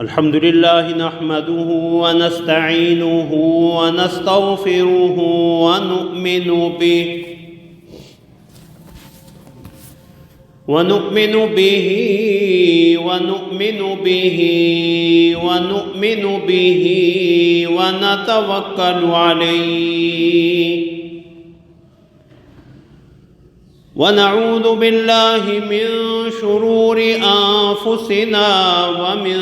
الحمد لله نحمده ونستعينه ونستغفره ونؤمن به ونتوكل عليه ونعوذ بالله من شرور أنفسنا ومن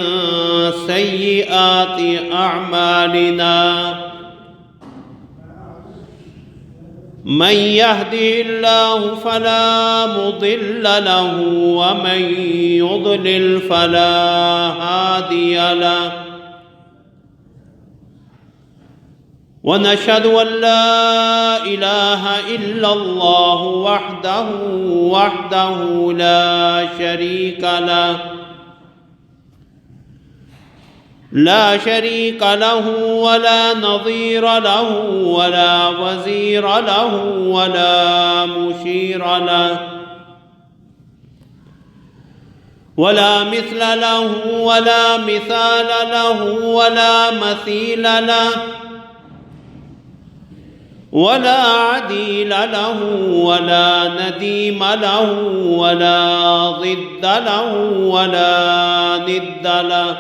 سيئات أعمالنا من يهده الله فلا مضل له ومن يضلل فلا هادي له ونشهد أن لا إله إلا الله وحده لا شريك له ولا نظير له ولا وزير له ولا مشير له ولا مثل له ولا مثال له ولا مثيل له ولا عديل له ولا نديم له ولا ضد له ولا ند له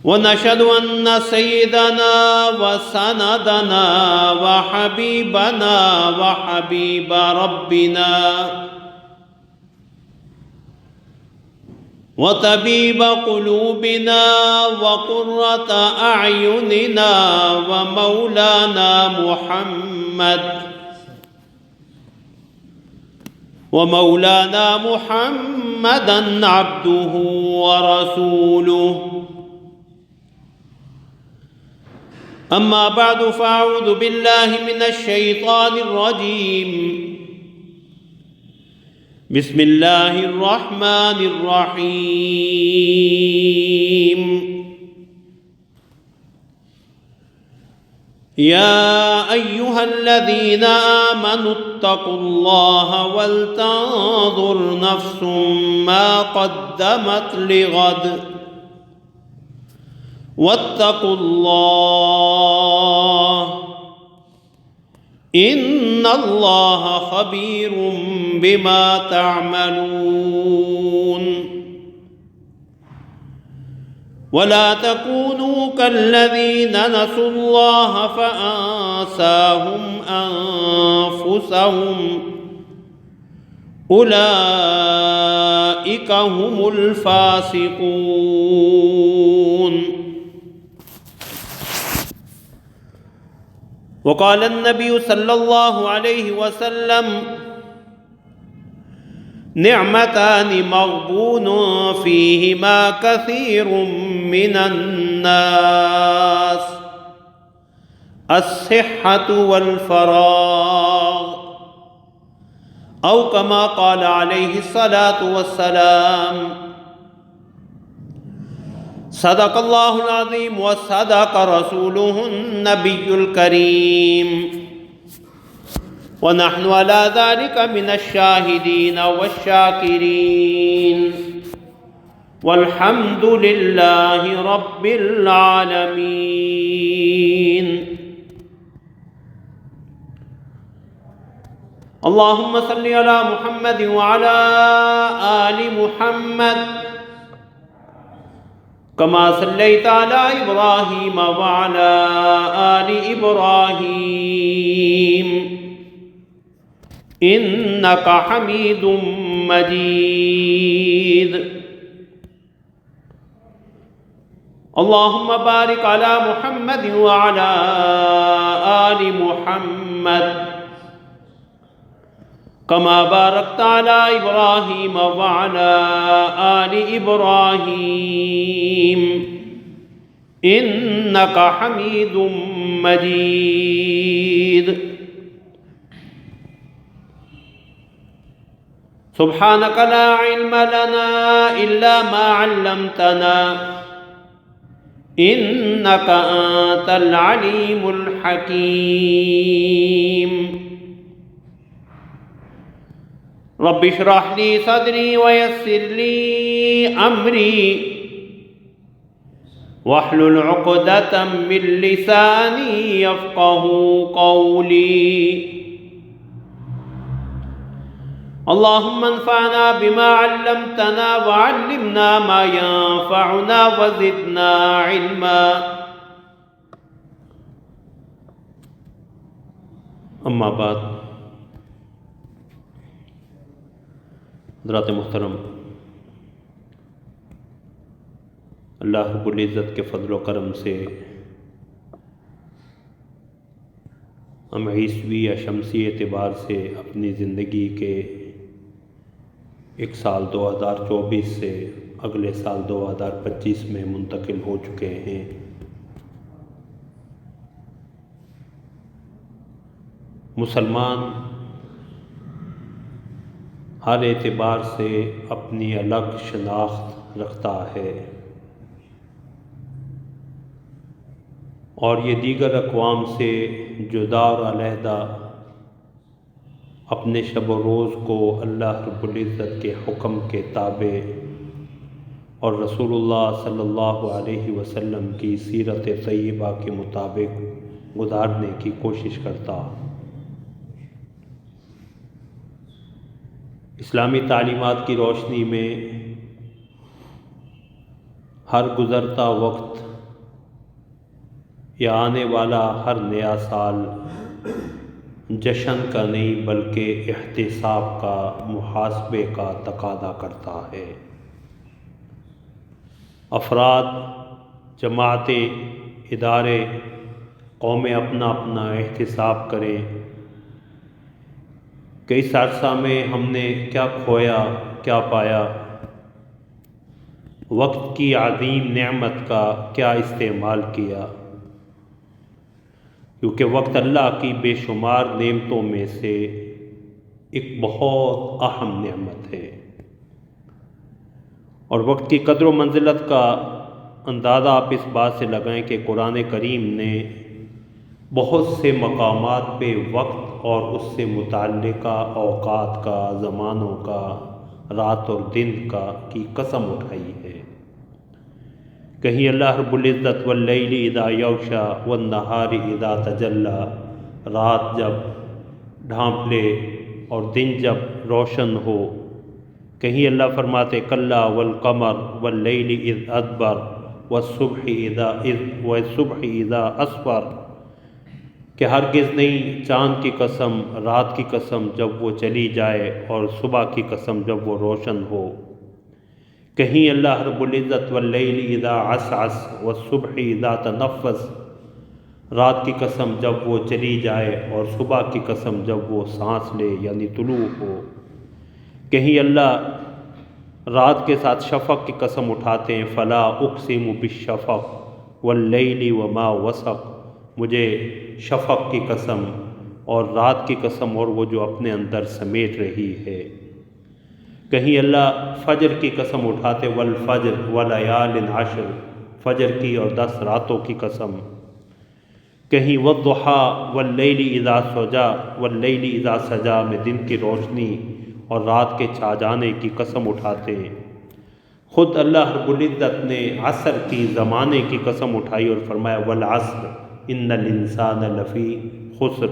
ونشهد أن سيدنا وسندنا وحبيبنا وحبيب ربنا وطبيب قلوبنا وقرة أعيننا ومولانا محمدا عبده ورسوله أما بعد فأعوذ بالله من الشيطان الرجيم بسم الله الرحمن الرحيم يا أيها الذين آمنوا اتقوا الله ولتنظر نفس ما قدمت لغد واتقوا الله إن الله خبير بما تعملون ولا تكونوا كالذين نسوا الله فأنساهم أنفسهم أولئك هم الفاسقون وقال النبي صلى الله عليه وسلم نعمتان مغبون فيهما كثير من الناس الصحة والفراغ أو كما قال عليه الصلاة والسلام صدق الله العظيم وصدق رسوله النبي الكريم ونحن على ذلك من الشاهدين والشاكرين والحمد لله رب العالمين اللهم صل على محمد وعلى آل محمد كما صليت على إبراهيم وعلى آل إبراهيم إنك حميد مجيد اللهم بارك على محمد وعلى آل محمد كما باركت على إبراهيم وعلى آل إبراهيم إنك حميد مجيد سبحانك لا علم لنا إلا ما علمتنا إنك أنت العليم الحكيم رب اشرح لي صدري ويسر لي أمري واحلل عقدة من لساني يفقه قولي اللهم انفعنا بما علمتنا وعلمنا ما ينفعنا وزدنا علما. اما بعد، حضرات محترم، اللہ رب العزت کے فضل و کرم سے ہم عیسوی یا شمسی اعتبار سے اپنی زندگی کے ایک سال 2024 سے اگلے سال 2025 میں منتقل ہو چکے ہیں۔ مسلمان ہر اعتبار سے اپنی الگ شناخت رکھتا ہے، اور یہ دیگر اقوام سے جدا اور علیحدہ اپنے شب و روز کو اللہ رب العزت کے حکم کے تابع اور رسول اللہ صلی اللہ علیہ وسلم کی سیرت طیبہ کے مطابق گزارنے کی کوشش کرتا۔ اسلامی تعلیمات کی روشنی میں ہر گزرتا وقت یا آنے والا ہر نیا سال جشن کا نہیں بلکہ احتساب کا، محاسبے کا تقاضا کرتا ہے۔ افراد، جماعتیں، ادارے، قومیں اپنا اپنا احتساب کریں کہ اس عرصہ میں ہم نے کیا کھویا، کیا پایا، وقت کی عظیم نعمت کا کیا استعمال کیا، کیونکہ وقت اللہ کی بے شمار نعمتوں میں سے ایک بہت اہم نعمت ہے، اور وقت کی قدر و منزلت کا اندازہ آپ اس بات سے لگائیں کہ قرآن کریم نے بہت سے مقامات پہ وقت اور اس سے متعلقہ اوقات کا، زمانوں کا، رات اور دن کا کی قسم اٹھائی ہے۔ کہیں اللہ رب العزت واللیل اذا یغشی والنہار اذا تجلی، رات جب ڈھانپ لے اور دن جب روشن ہو، کہیں اللہ فرماتے کلا والقمر واللیل اذ ادبر والصبح اذا اسفر، کہ ہرگز نہیں، چاند کی قسم، رات کی قسم جب وہ چلی جائے، اور صبح کی قسم جب وہ روشن ہو۔ کہیں اللہ رب العزت واللیل اذا عسعس والصبح اذا تنفس، رات کی قسم جب وہ چلی جائے اور صبح کی قسم جب وہ سانس لے یعنی طلوع ہو۔ کہیں اللہ رات کے ساتھ شفق کی قسم اٹھاتے ہیں فلا اقسم بالشفق واللیل وما وسق، مجھے شفق کی قسم اور رات کی قسم اور وہ جو اپنے اندر سمیٹ رہی ہے۔ کہیں اللہ فجر کی قسم اٹھاتے والفجر ولیال عشر، فجر کی اور 10 راتوں کی قسم۔ کہیں والضحی واللیل اذا سجا واللیل اذا سجا میں دن کی روشنی اور رات کے چھا جانے کی قسم اٹھاتے ہیں۔ خود اللہ رب العزت نے عصر کی، زمانے کی قسم اٹھائی اور فرمایا والعصر ان الانسان لفی خسر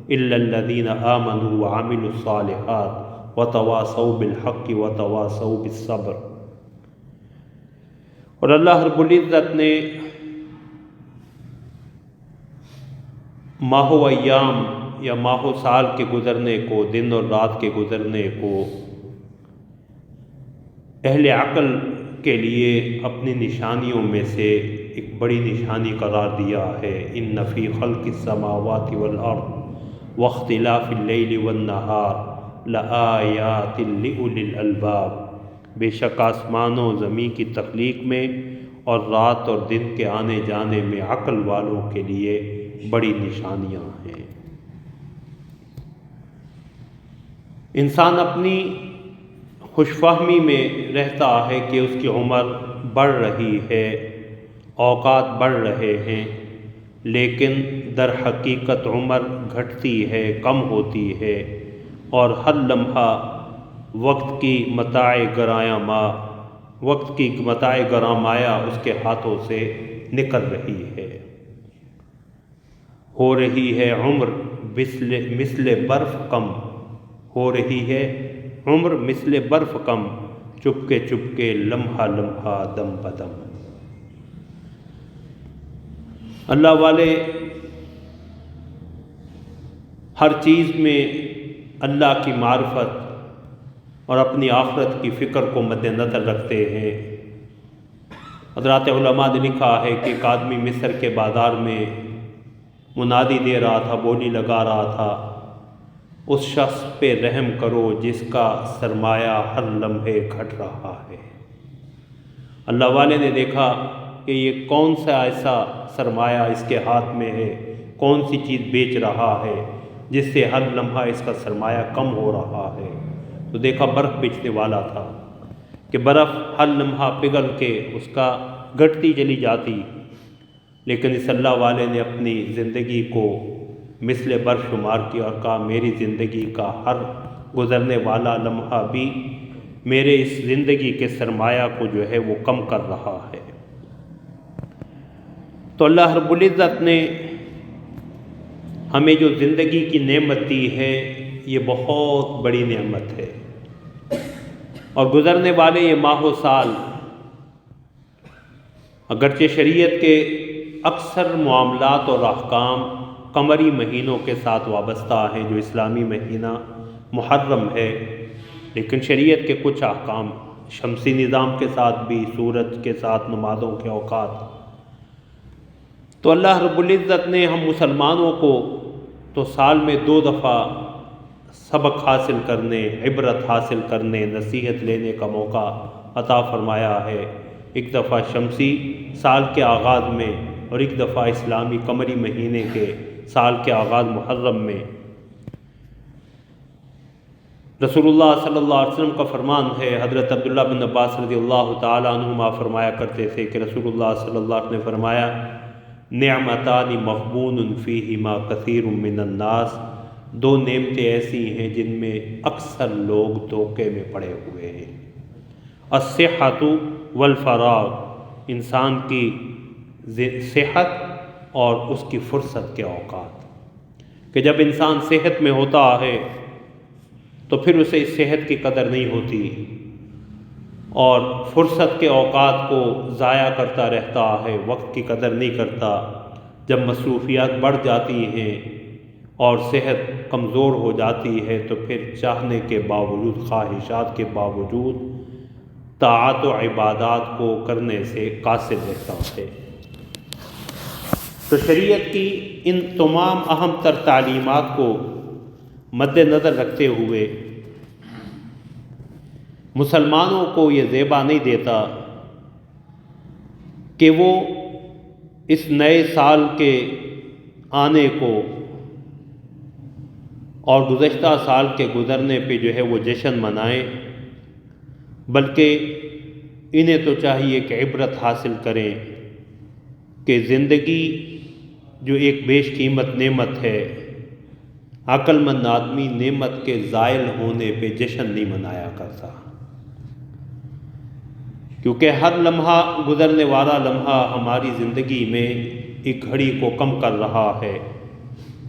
الا الذین آمنوا وعملوا الصالحات وتواصوا بالحق وتواصوا بالصبر۔ اور اللہ رب العزت نے ماہ و ایام یا ماہ و سال کے گزرنے کو، دن اور رات کے گزرنے کو اہل عقل کے لیے اپنی نشانیوں میں سے ایک بڑی نشانی قرار دیا ہے۔ ان فی خلق السماوات والارض واختلاف اللیل والنہار لآیات لأولی الالباب، بے شک آسمانوں و زمین کی تخلیق میں اور رات اور دن کے آنے جانے میں عقل والوں کے لیے بڑی نشانیاں ہیں۔ انسان اپنی خوش فہمی میں رہتا ہے کہ اس کی عمر بڑھ رہی ہے، اوقات بڑھ رہے ہیں، لیکن در حقیقت عمر گھٹتی ہے، کم ہوتی ہے، اور ہر لمحہ وقت کی متاع گراں مایا اس کے ہاتھوں سے نکل رہی ہے۔ ہو رہی ہے عمر مثل برف کم، ہو رہی ہے عمر مثل برف کم، چپکے لمحہ لمحہ دم بدم۔ اللہ والے ہر چیز میں اللہ کی معرفت اور اپنی آخرت کی فکر کو مد نظر رکھتے ہیں۔ حضرات علماء نے لکھا ہے کہ ایک آدمی مصر کے بازار میں منادی دے رہا تھا، بولی لگا رہا تھا، اس شخص پہ رحم کرو جس کا سرمایہ ہر لمحے گھٹ رہا ہے۔ اللہ والے نے دیکھا کہ یہ کون سا ایسا سرمایہ اس کے ہاتھ میں ہے، کون سی چیز بیچ رہا ہے جس سے ہر لمحہ اس کا سرمایہ کم ہو رہا ہے۔ تو دیکھا برف بیچنے والا تھا کہ برف ہر لمحہ پگھل کے اس کا گھٹتی چلی جاتی، لیکن اس اللہ والے نے اپنی زندگی کو مثل برف شمار کیا اور کہا میری زندگی کا ہر گزرنے والا لمحہ بھی میرے اس زندگی کے سرمایہ کو جو ہے وہ کم کر رہا ہے۔ تو اللہ رب العزت نے ہمیں جو زندگی کی نعمت دی ہے یہ بہت بڑی نعمت ہے، اور گزرنے والے یہ ماہ و سال اگرچہ شریعت کے اکثر معاملات اور احکام قمری مہینوں کے ساتھ وابستہ ہیں، جو اسلامی مہینہ محرم ہے، لیکن شریعت کے کچھ احکام شمسی نظام کے ساتھ بھی، سورج کے ساتھ نمازوں کے اوقات۔ تو اللہ رب العزت نے ہم مسلمانوں کو تو سال میں 2 دفعہ سبق حاصل کرنے، عبرت حاصل کرنے، نصیحت لینے کا موقع عطا فرمایا ہے۔ ایک دفعہ شمسی سال کے آغاز میں اور ایک دفعہ اسلامی قمری مہینے کے سال کے آغاز محرم میں۔ رسول اللہ صلی اللہ علیہ وسلم کا فرمان ہے، حضرت عبداللہ بن عباس رضی اللہ تعالیٰ عنہما فرمایا کرتے تھے کہ رسول اللہ صلی اللہ علیہ وسلم نے فرمایا نعمتان مغبون فیہما کثیر من الناس، 2 نعمتیں ایسی ہیں جن میں اکثر لوگ دھوکے میں پڑے ہوئے ہیں۔ الصحۃ والفراغ، انسان کی صحت اور اس کی فرصت کے اوقات، کہ جب انسان صحت میں ہوتا ہے تو پھر اسے اس صحت کی قدر نہیں ہوتی اور فرصت کے اوقات کو ضائع کرتا رہتا ہے، وقت کی قدر نہیں کرتا۔ جب مصروفیات بڑھ جاتی ہیں اور صحت کمزور ہو جاتی ہے تو پھر چاہنے کے باوجود، خواہشات کے باوجود طاعات و عبادات کو کرنے سے قاصر رہتا ہے۔ تو شریعت کی ان تمام اہم تر تعلیمات کو مد نظر رکھتے ہوئے مسلمانوں کو یہ زیبا نہیں دیتا کہ وہ اس نئے سال کے آنے کو اور گزشتہ سال کے گزرنے پہ جو ہے وہ جشن منائیں، بلکہ انہیں تو چاہیے کہ عبرت حاصل کریں کہ زندگی جو ایک بیش قیمت نعمت ہے، عقل مند آدمی نعمت کے زائل ہونے پہ جشن نہیں منایا کرتا، کیونکہ ہر لمحہ گزرنے والا لمحہ ہماری زندگی میں ایک گھڑی کو کم کر رہا ہے۔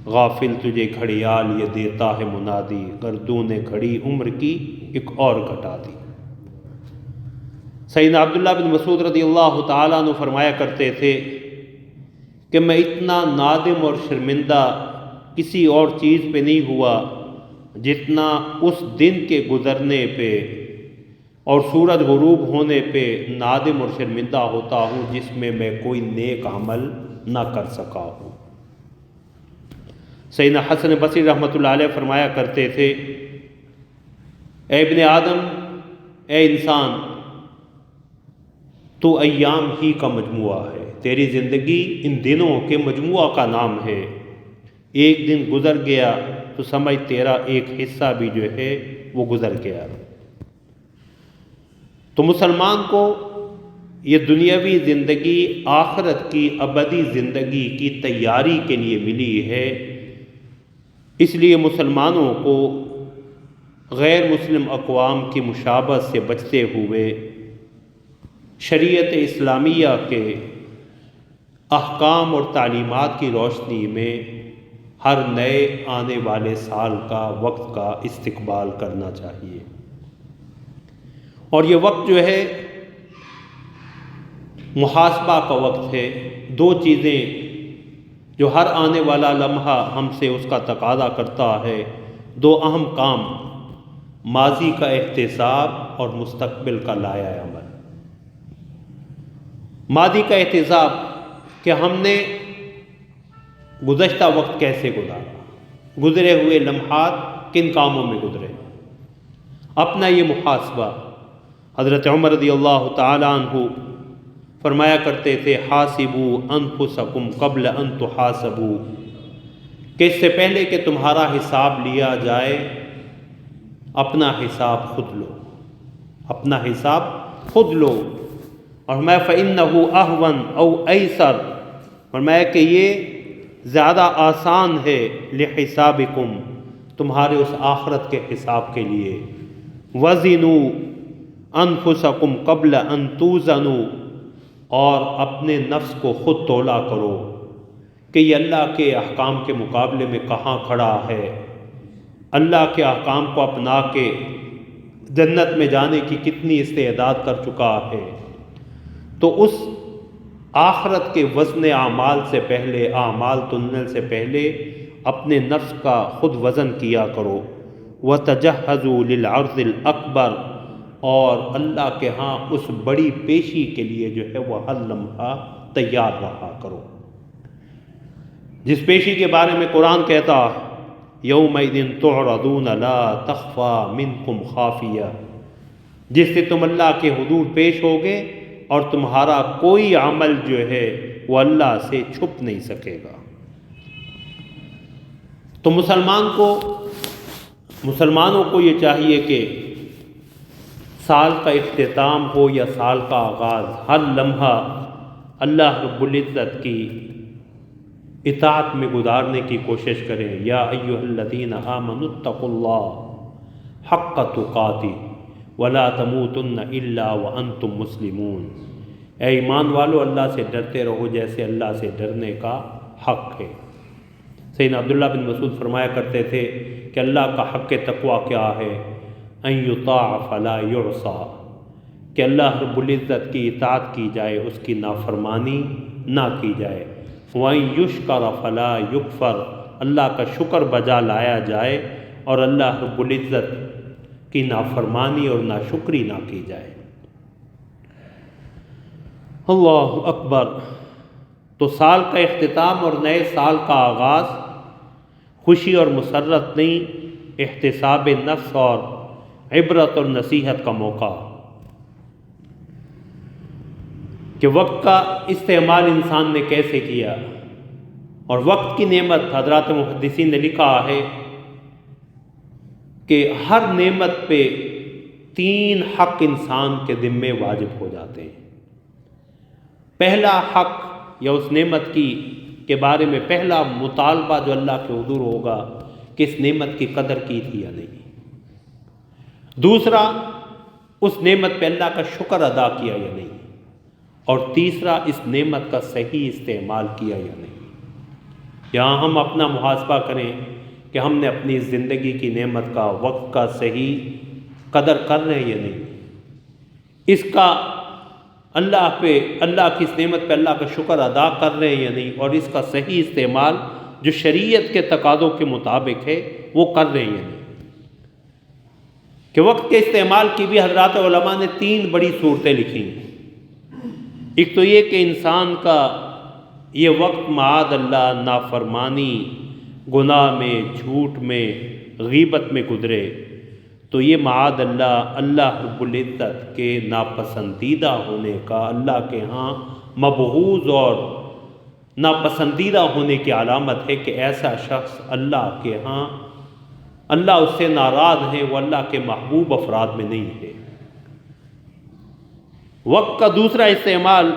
غافل تجھے گھڑیال یہ دیتا ہے منادی، گردوں نے گھڑی عمر کی ایک اور گھٹا دی۔ سیدنا عبداللہ بن مسعود رضی اللہ تعالیٰ عنہ فرمایا کرتے تھے کہ میں اتنا نادم اور شرمندہ کسی اور چیز پہ نہیں ہوا جتنا اس دن کے گزرنے پہ اور سورج غروب ہونے پہ نادم اور شرمندہ ہوتا ہوں جس میں میں کوئی نیک عمل نہ کر سکا ہوں۔ سیدنا حسن بصری رحمۃ اللہ علیہ فرمایا کرتے تھے اے ابن آدم، اے انسان، تو ایام ہی کا مجموعہ ہے، تیری زندگی ان دنوں کے مجموعہ کا نام ہے، ایک دن گزر گیا تو سمجھ تیرا ایک حصہ بھی جو ہے وہ گزر گیا۔ تو مسلمان کو یہ دنیاوی زندگی آخرت کی ابدی زندگی کی تیاری کے لیے ملی ہے، اس لیے مسلمانوں کو غیر مسلم اقوام کی مشابہت سے بچتے ہوئے شریعت اسلامیہ کے احکام اور تعلیمات کی روشنی میں ہر نئے آنے والے سال کا وقت کا استقبال کرنا چاہیے۔ اور یہ وقت جو ہے محاسبہ کا وقت ہے۔ دو چیزیں جو ہر آنے والا لمحہ ہم سے اس کا تقاضا کرتا ہے، دو اہم کام، ماضی کا احتساب اور مستقبل کا لائحہ عمل۔ ماضی کا احتساب کہ ہم نے گزشتہ وقت کیسے گزارا، گزرے ہوئے لمحات کن کاموں میں گزرے، اپنا یہ محاسبہ۔ حضرت عمر رضی اللہ تعالیٰ عنہ فرمایا کرتے تھے، حاسبوا انفسکم قبل ان تحاسبوا، کہ اس سے پہلے کہ تمہارا حساب لیا جائے اپنا حساب خود لو، اپنا حساب خود لو۔ اور میں فإنہ اہون او ایسر، فرمایا کہ یہ زیادہ آسان ہے لحسابکم، تمہارے اس آخرت کے حساب کے لیے۔ وزنوا انفسکم قبل ان توزنوا، اور اپنے نفس کو خود تولا کرو کہ یہ اللہ کے احکام کے مقابلے میں کہاں کھڑا ہے، اللہ کے احکام کو اپنا کے جنت میں جانے کی کتنی استعداد کر چکا ہے۔ تو اس آخرت کے وزن اعمال سے پہلے، اعمال تننے سے پہلے اپنے نفس کا خود وزن کیا کرو۔ وَتَجَهَّزُوا لِلْعَرْضِ الْأَكْبَرِ، اور اللہ کے ہاں اس بڑی پیشی کے لیے جو ہے وہ ہر لمحہ تیار رہا کرو، جس پیشی کے بارے میں قرآن کہتا یومئذ تعرضون لا تخفى منکم خافیہ، جس سے تم اللہ کے حضور پیش ہوگے اور تمہارا کوئی عمل جو ہے وہ اللہ سے چھپ نہیں سکے گا۔ تو مسلمانوں کو یہ چاہیے کہ سال کا اختتام ہو یا سال کا آغاز، ہر لمحہ اللہ رب العزت کی اطاعت میں گزارنے کی کوشش کریں۔ یا ایھا الذین آمنوا اتقوا اللہ حق تقاتہ ولا تموتن الا وانتم مسلمون، اے ایمان والو اللہ سے ڈرتے رہو جیسے اللہ سے ڈرنے کا حق ہے۔ سیدنا عبداللہ بن مسعود فرمایا کرتے تھے کہ اللہ کا حق تقوی کیا ہے؟ ان یطاع فلا یعصی، کہ اللہ رب العزت کی اطاعت کی جائے، اس کی نافرمانی نہ کی جائے۔ وَإِن يُشْكَرَ فَلَا يُكْفَرْ، اللہ کا شکر بجا لایا جائے اور اللہ رب العزت کی نافرمانی اور ناشکری نہ کی جائے۔ اللہ اکبر۔ تو سال کا اختتام اور نئے سال کا آغاز خوشی اور مسرت نہیں، احتساب نفس اور عبرت اور نصیحت کا موقع، کہ وقت کا استعمال انسان نے کیسے کیا۔ اور وقت کی نعمت، حضرات محدثین نے لکھا ہے کہ ہر نعمت پہ 3 حق انسان کے ذمے واجب ہو جاتے ہیں۔ پہلا حق یا اس نعمت کے بارے میں پہلا مطالبہ جو اللہ کے حضور ہوگا کہ اس نعمت کی قدر کی تھی یا نہیں۔ دوسرا، اس نعمت پہ اللہ کا شکر ادا کیا یا نہیں۔ اور تیسرا، اس نعمت کا صحیح استعمال کیا یا نہیں۔ یہاں ہم اپنا محاسبہ کریں کہ ہم نے اپنی زندگی کی نعمت کا، وقت کا صحیح قدر کر رہے ہیں یا نہیں، اس کا اللہ کی اس نعمت پہ اللہ کا شکر ادا کر رہے ہیں یا نہیں، اور اس کا صحیح استعمال جو شریعت کے تقاضوں کے مطابق ہے وہ کر رہے ہیں یا نہیں۔ کہ وقت کے استعمال کی بھی حضرات علماء نے 3 بڑی صورتیں لکھی ہیں۔ ایک تو یہ کہ انسان کا یہ وقت معاذ اللہ نافرمانی، گناہ میں، جھوٹ میں، غیبت میں گزرے، تو یہ معاذ اللہ رب العزت کے ناپسندیدہ ہونے کا، اللہ کے ہاں مبغوض اور ناپسندیدہ ہونے کی علامت ہے کہ ایسا شخص اللہ کے ہاں، اللہ اس سے ناراض ہے، وہ اللہ کے محبوب افراد میں نہیں ہے۔ وقت کا دوسرا استعمال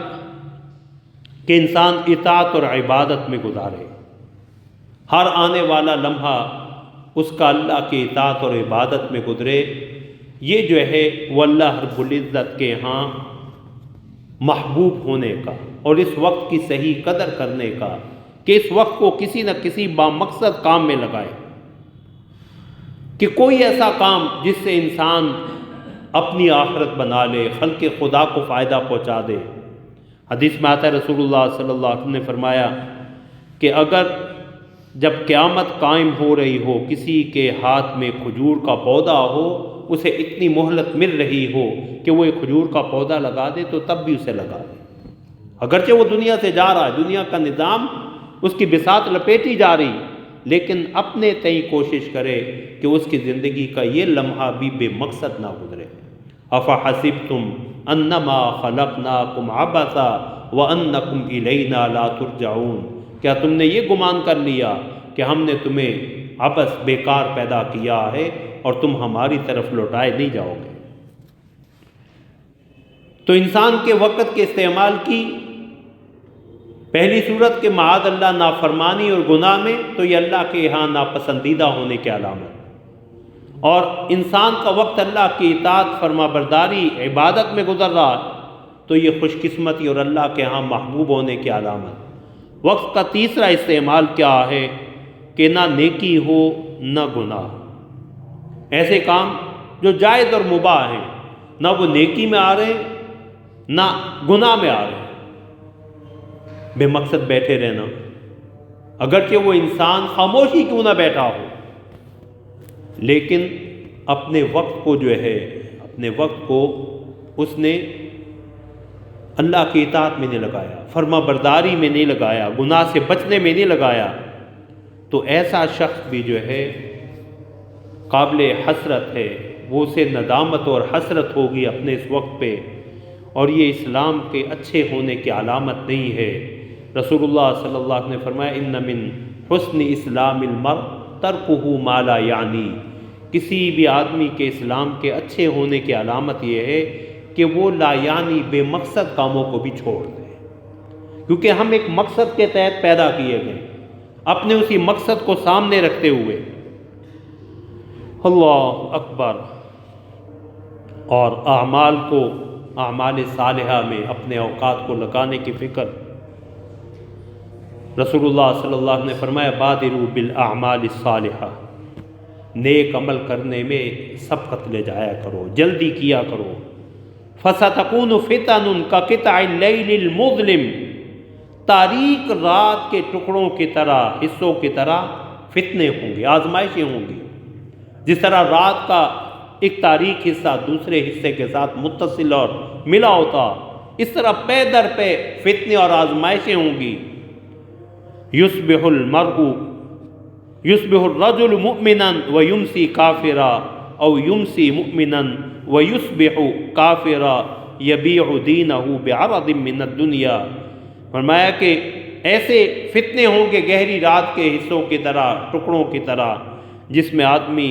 کہ انسان اطاعت اور عبادت میں گزارے، ہر آنے والا لمحہ اس کا اللہ کی اطاعت اور عبادت میں گزرے، یہ جو ہے وہ اللہ رب العزت کے ہاں محبوب ہونے کا اور اس وقت کی صحیح قدر کرنے کا کہ اس وقت کو کسی نہ کسی بامقصد کام میں لگائے، کہ کوئی ایسا کام جس سے انسان اپنی آخرت بنا لے، خلق خدا کو فائدہ پہنچا دے۔ حدیث میں آتا ہے رسول اللہ صلی اللہ علیہ وسلم نے فرمایا کہ اگر جب قیامت قائم ہو رہی ہو، کسی کے ہاتھ میں کھجور کا پودا ہو، اسے اتنی مہلت مل رہی ہو کہ وہ ایک کھجور کا پودا لگا دے تو تب بھی اسے لگا دے، اگرچہ وہ دنیا سے جا رہا ہے، دنیا کا نظام اس کی بساط لپیٹی جا رہی، لیکن اپنے تئیں کوشش کرے کہ اس کی زندگی کا یہ لمحہ بھی بے مقصد نہ گزرے۔ افحسبتم انما خلقناکم عبثا وانکم الینا لا ترجعون، کیا تم نے یہ گمان کر لیا کہ ہم نے تمہیں عبث بیکار پیدا کیا ہے اور تم ہماری طرف لوٹائے نہیں جاؤ گے؟ تو انسان کے وقت کے استعمال کی پہلی صورت کے معاذ اللہ نافرمانی اور گناہ میں، تو یہ اللہ کے یہاں ناپسندیدہ ہونے کی علامت، اور انسان کا وقت اللہ کی اطاعت فرما برداری عبادت میں گزر رہا ہے تو یہ خوش قسمتی اور اللہ کے ہاں محبوب ہونے کی علامت۔ وقت کا تیسرا استعمال کیا ہے کہ نہ نیکی ہو نہ گناہ، ایسے کام جو جائز اور مباح ہیں، نہ وہ نیکی میں آ رہے ہیں نہ گناہ میں آ رہے ہیں، بے مقصد بیٹھے رہنا، اگرچہ وہ انسان خاموشی کیوں نہ بیٹھا ہو، لیکن اپنے وقت کو جو ہے، اپنے وقت کو اس نے اللہ کی اطاعت میں نہیں لگایا، فرما برداری میں نہیں لگایا، گناہ سے بچنے میں نہیں لگایا، تو ایسا شخص بھی جو ہے قابل حسرت ہے، وہ اسے ندامت اور حسرت ہوگی اپنے اس وقت پہ، اور یہ اسلام کے اچھے ہونے کی علامت نہیں ہے۔ رسول اللہ صلی اللہ علیہ وسلم نے فرمایا ان من حسن اسلام المرء ترکہ ما لا یعنی، کسی بھی آدمی کے اسلام کے اچھے ہونے کی علامت یہ ہے کہ وہ لا یعنی بے مقصد کاموں کو بھی چھوڑ دے، کیونکہ ہم ایک مقصد کے تحت پیدا کیے گئے، اپنے اسی مقصد کو سامنے رکھتے ہوئے۔ اللہ اکبر۔ اور اعمال کو، اعمال صالحہ میں اپنے اوقات کو لگانے کی فکر۔ رسول اللہ صلی اللہ علیہ وسلم نے فرمایا بادروا بالاعمال الصالحہ، نیک عمل کرنے میں سبقت لے جایا کرو، جلدی کیا کرو۔ فَسَتَكُونُ فِتَنٌ كَقِطْعِ اللَّيْلِ الْمُظْلِمِ، تاریک رات کے ٹکڑوں کی طرح، حصوں کی طرح فتنے ہوں گے، آزمائشیں ہوں گی۔ جس طرح رات کا ایک تاریک حصہ دوسرے حصے کے ساتھ متصل اور ملا ہوتا، اس طرح پے در پہ فتنے اور آزمائشیں ہوں گی۔ یصبح الرجل مؤمنا ویمسی کافرا او یمسی مؤمنا ویصبح کافرا یبیع دینہ بعرض من الدنیا۔ فرمایا کہ ایسے فتنے ہوں گے گہری رات کے حصوں کی طرح، ٹکڑوں کی طرح، جس میں آدمی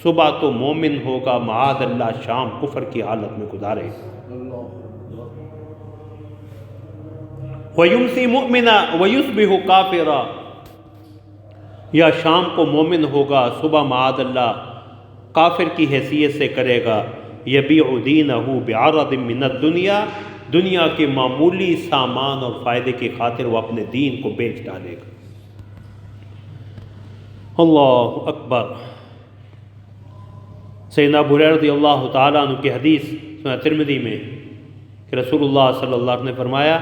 صبح تو مومن ہوگا، معاذ اللہ شام کفر کی حالت میں گزارے گا۔ وَيُمْسِي مُؤْمِنًا وَيُصْبِحُ كَافِرًا، یا شام کو مومن ہوگا، صبح معاذ اللہ کافر کی حیثیت سے کرے گا۔ يَبِيعُ دِينَهُ بِعَرَضٍ مِّنَ الدُّنْيَا، دنیا کے معمولی سامان اور فائدے کی خاطر وہ اپنے دین کو بیچ ڈالے گا۔ اللہ اکبر۔ سیدنا ابو ہریرہ رضی اللہ تعالیٰ عنہ کی حدیث سنن ترمذی میں کہ رسول اللہ صلی اللہ علیہ وسلم نے فرمایا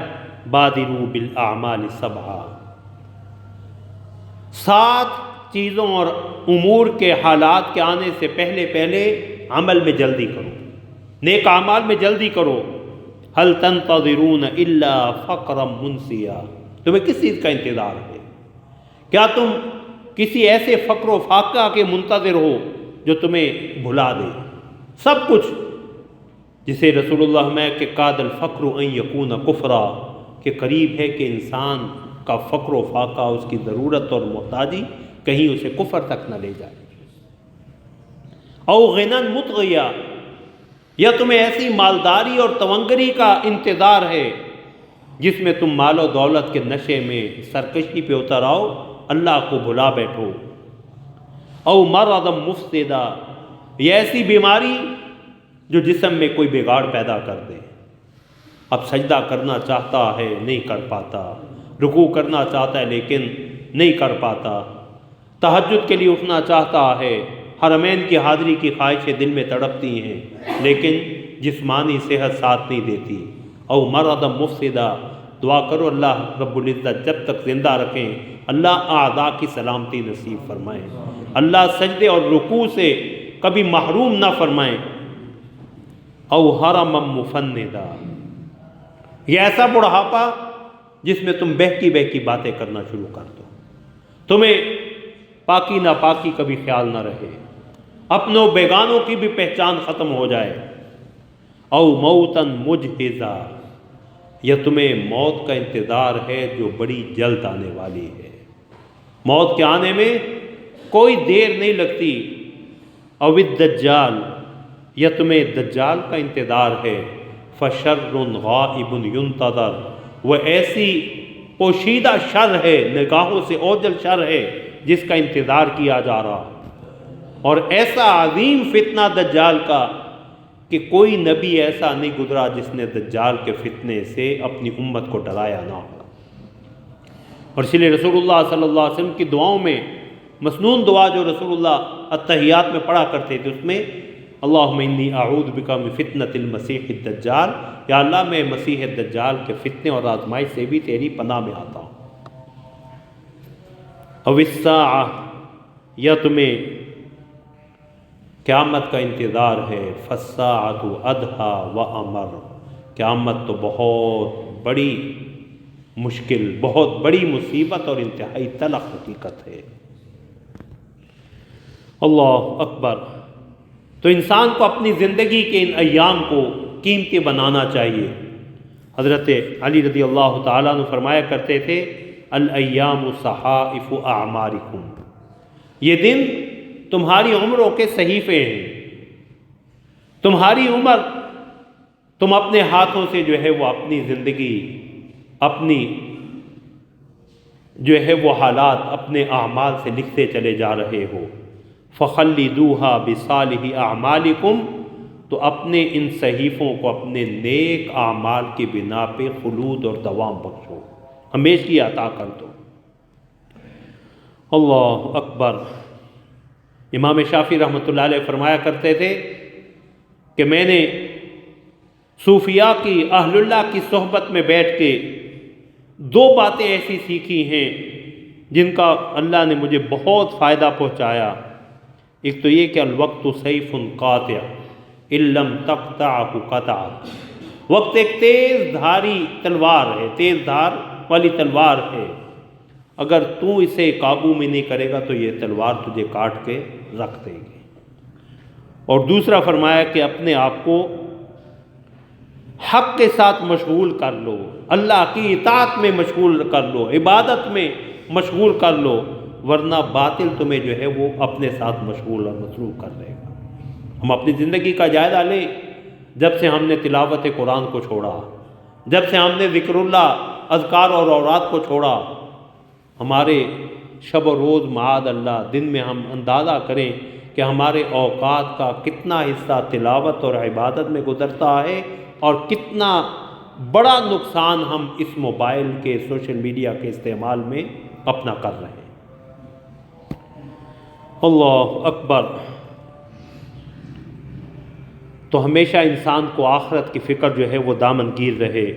بادروا بالاعمال السبعہ، 7 چیزوں اور امور کے حالات کے آنے سے پہلے پہلے عمل میں جلدی کرو، نیک اعمال میں جلدی کرو۔ هل تنتظرون الا فقرا منسیا، تمہیں کس چیز کا انتظار ہے؟ کیا تم کسی ایسے فقر و فاقہ کے منتظر ہو جو تمہیں بھلا دے؟ سب کچھ، جسے رسول اللہ میں کہ قاد الفقر ان یکون کفرا، کہ قریب ہے کہ انسان کا فقر و فاقہ، اس کی ضرورت اور محتاجی کہیں اسے کفر تک نہ لے جائے۔ او غنى مطغیا، یا تمہیں ایسی مالداری اور تونگری کا انتظار ہے جس میں تم مال و دولت کے نشے میں سرکشی پہ اتر آؤ، اللہ کو بھلا بیٹھو۔ او مرض مفسدا، یہ ایسی بیماری جو جسم میں کوئی بگاڑ پیدا کر دے. اب سجدہ کرنا چاہتا ہے نہیں کر پاتا، رکوع کرنا چاہتا ہے لیکن نہیں کر پاتا، تہجد کے لیے اٹھنا چاہتا ہے، حرمین کی حاضری کی خواہشیں دل میں تڑپتی ہیں لیکن جسمانی صحت ساتھ نہیں دیتی. او مرض مفسدا، دعا کرو اللہ رب العزت جب تک زندہ رکھیں اللہ اعضاء کی سلامتی نصیب فرمائیں، اللہ سجدے اور رکوع سے کبھی محروم نہ فرمائیں. او حرم مفندا، یہ ایسا بڑھاپا جس میں تم بہکی بہکی باتیں کرنا شروع کر دو، تمہیں پاکی ناپاکی کا بھی خیال نہ رہے، اپنوں بیگانوں کی بھی پہچان ختم ہو جائے. او موتن مجہزا، یا تمہیں موت کا انتظار ہے جو بڑی جلد آنے والی ہے، موت کے آنے میں کوئی دیر نہیں لگتی. او الدجال، یا تمہیں دجال کا انتظار ہے، فشر غائب ينتظر، وہ ایسی پوشیدہ شر ہے، نگاہوں سے اوجھل شر ہے جس کا انتظار کیا جا رہا، اور ایسا عظیم فتنہ دجال کا کہ کوئی نبی ایسا نہیں گزرا جس نے دجال کے فتنے سے اپنی امت کو ڈرایا نہ ہو. اور اس لیے رسول اللہ صلی اللہ علیہ وسلم کی دعاؤں میں مسنون دعا جو رسول اللہ التحیات میں پڑھا کرتے تھے اس میں اللہم انی اعوذ بک من فتنۃ المسیح الدجال، یا اللہ میں مسیح دجال کے فتنے اور آزمائش سے بھی تیری پناہ میں آتا ہوں. او الساعہ، یا تمہیں قیامت کا انتظار ہے، فالساعۃ ادھیٰ وامر، قیامت تو بہت بڑی مشکل، بہت بڑی مصیبت اور انتہائی تلخ حقیقت ہے. اللہ اکبر. تو انسان کو اپنی زندگی کے ان ایام کو قیمتی بنانا چاہیے. حضرت علی رضی اللہ تعالیٰ عنہ فرمایا کرتے تھے الایام صحائف اعمارکم، یہ دن تمہاری عمروں کے صحیفے ہیں. تمہاری عمر تم اپنے ہاتھوں سے جو ہے وہ اپنی زندگی، اپنی جو ہے وہ حالات اپنے اعمال سے لکھتے چلے جا رہے ہو. فخلدوها بصالح اعمالکم، تو اپنے ان صحیفوں کو اپنے نیک اعمال کی بنا پہ خلود اور دوام بخشو، ہمیشہ عطا کر دو. اللہ اکبر. امام شافعی رحمۃ اللہ علیہ فرمایا کرتے تھے کہ میں نے صوفیاء کی، اہل اللہ کی صحبت میں بیٹھ کے دو باتیں ایسی سیکھی ہیں جن کا اللہ نے مجھے بہت فائدہ پہنچایا. ایک تو یہ کہ الوقت سیف قاطع ان لم تقطعہ قطعک، وقت ایک تیز دھاری تلوار ہے، تیز دھار والی تلوار ہے، اگر تو اسے قابو میں نہیں کرے گا تو یہ تلوار تجھے کاٹ کے رکھ دے گی. اور دوسرا فرمایا کہ اپنے آپ کو حق کے ساتھ مشغول کر لو، اللہ کی اطاعت میں مشغول کر لو، عبادت میں مشغول کر لو، ورنہ باطل تمہیں جو ہے وہ اپنے ساتھ مشغول اور مصروف کر لے گا. ہم اپنی زندگی کا جائزہ لیں. جب سے ہم نے تلاوت قرآن کو چھوڑا، جب سے ہم نے ذکر اللہ، اذکار اور اوراد کو چھوڑا، ہمارے شب و روز معاذ اللہ دن میں ہم اندازہ کریں کہ ہمارے اوقات کا کتنا حصہ تلاوت اور عبادت میں گزرتا ہے اور کتنا بڑا نقصان ہم اس موبائل کے، سوشل میڈیا کے استعمال میں اپنا کر رہے ہیں. اللہ اکبر. تو ہمیشہ انسان کو آخرت کی فکر جو ہے وہ دامن گیر رہے.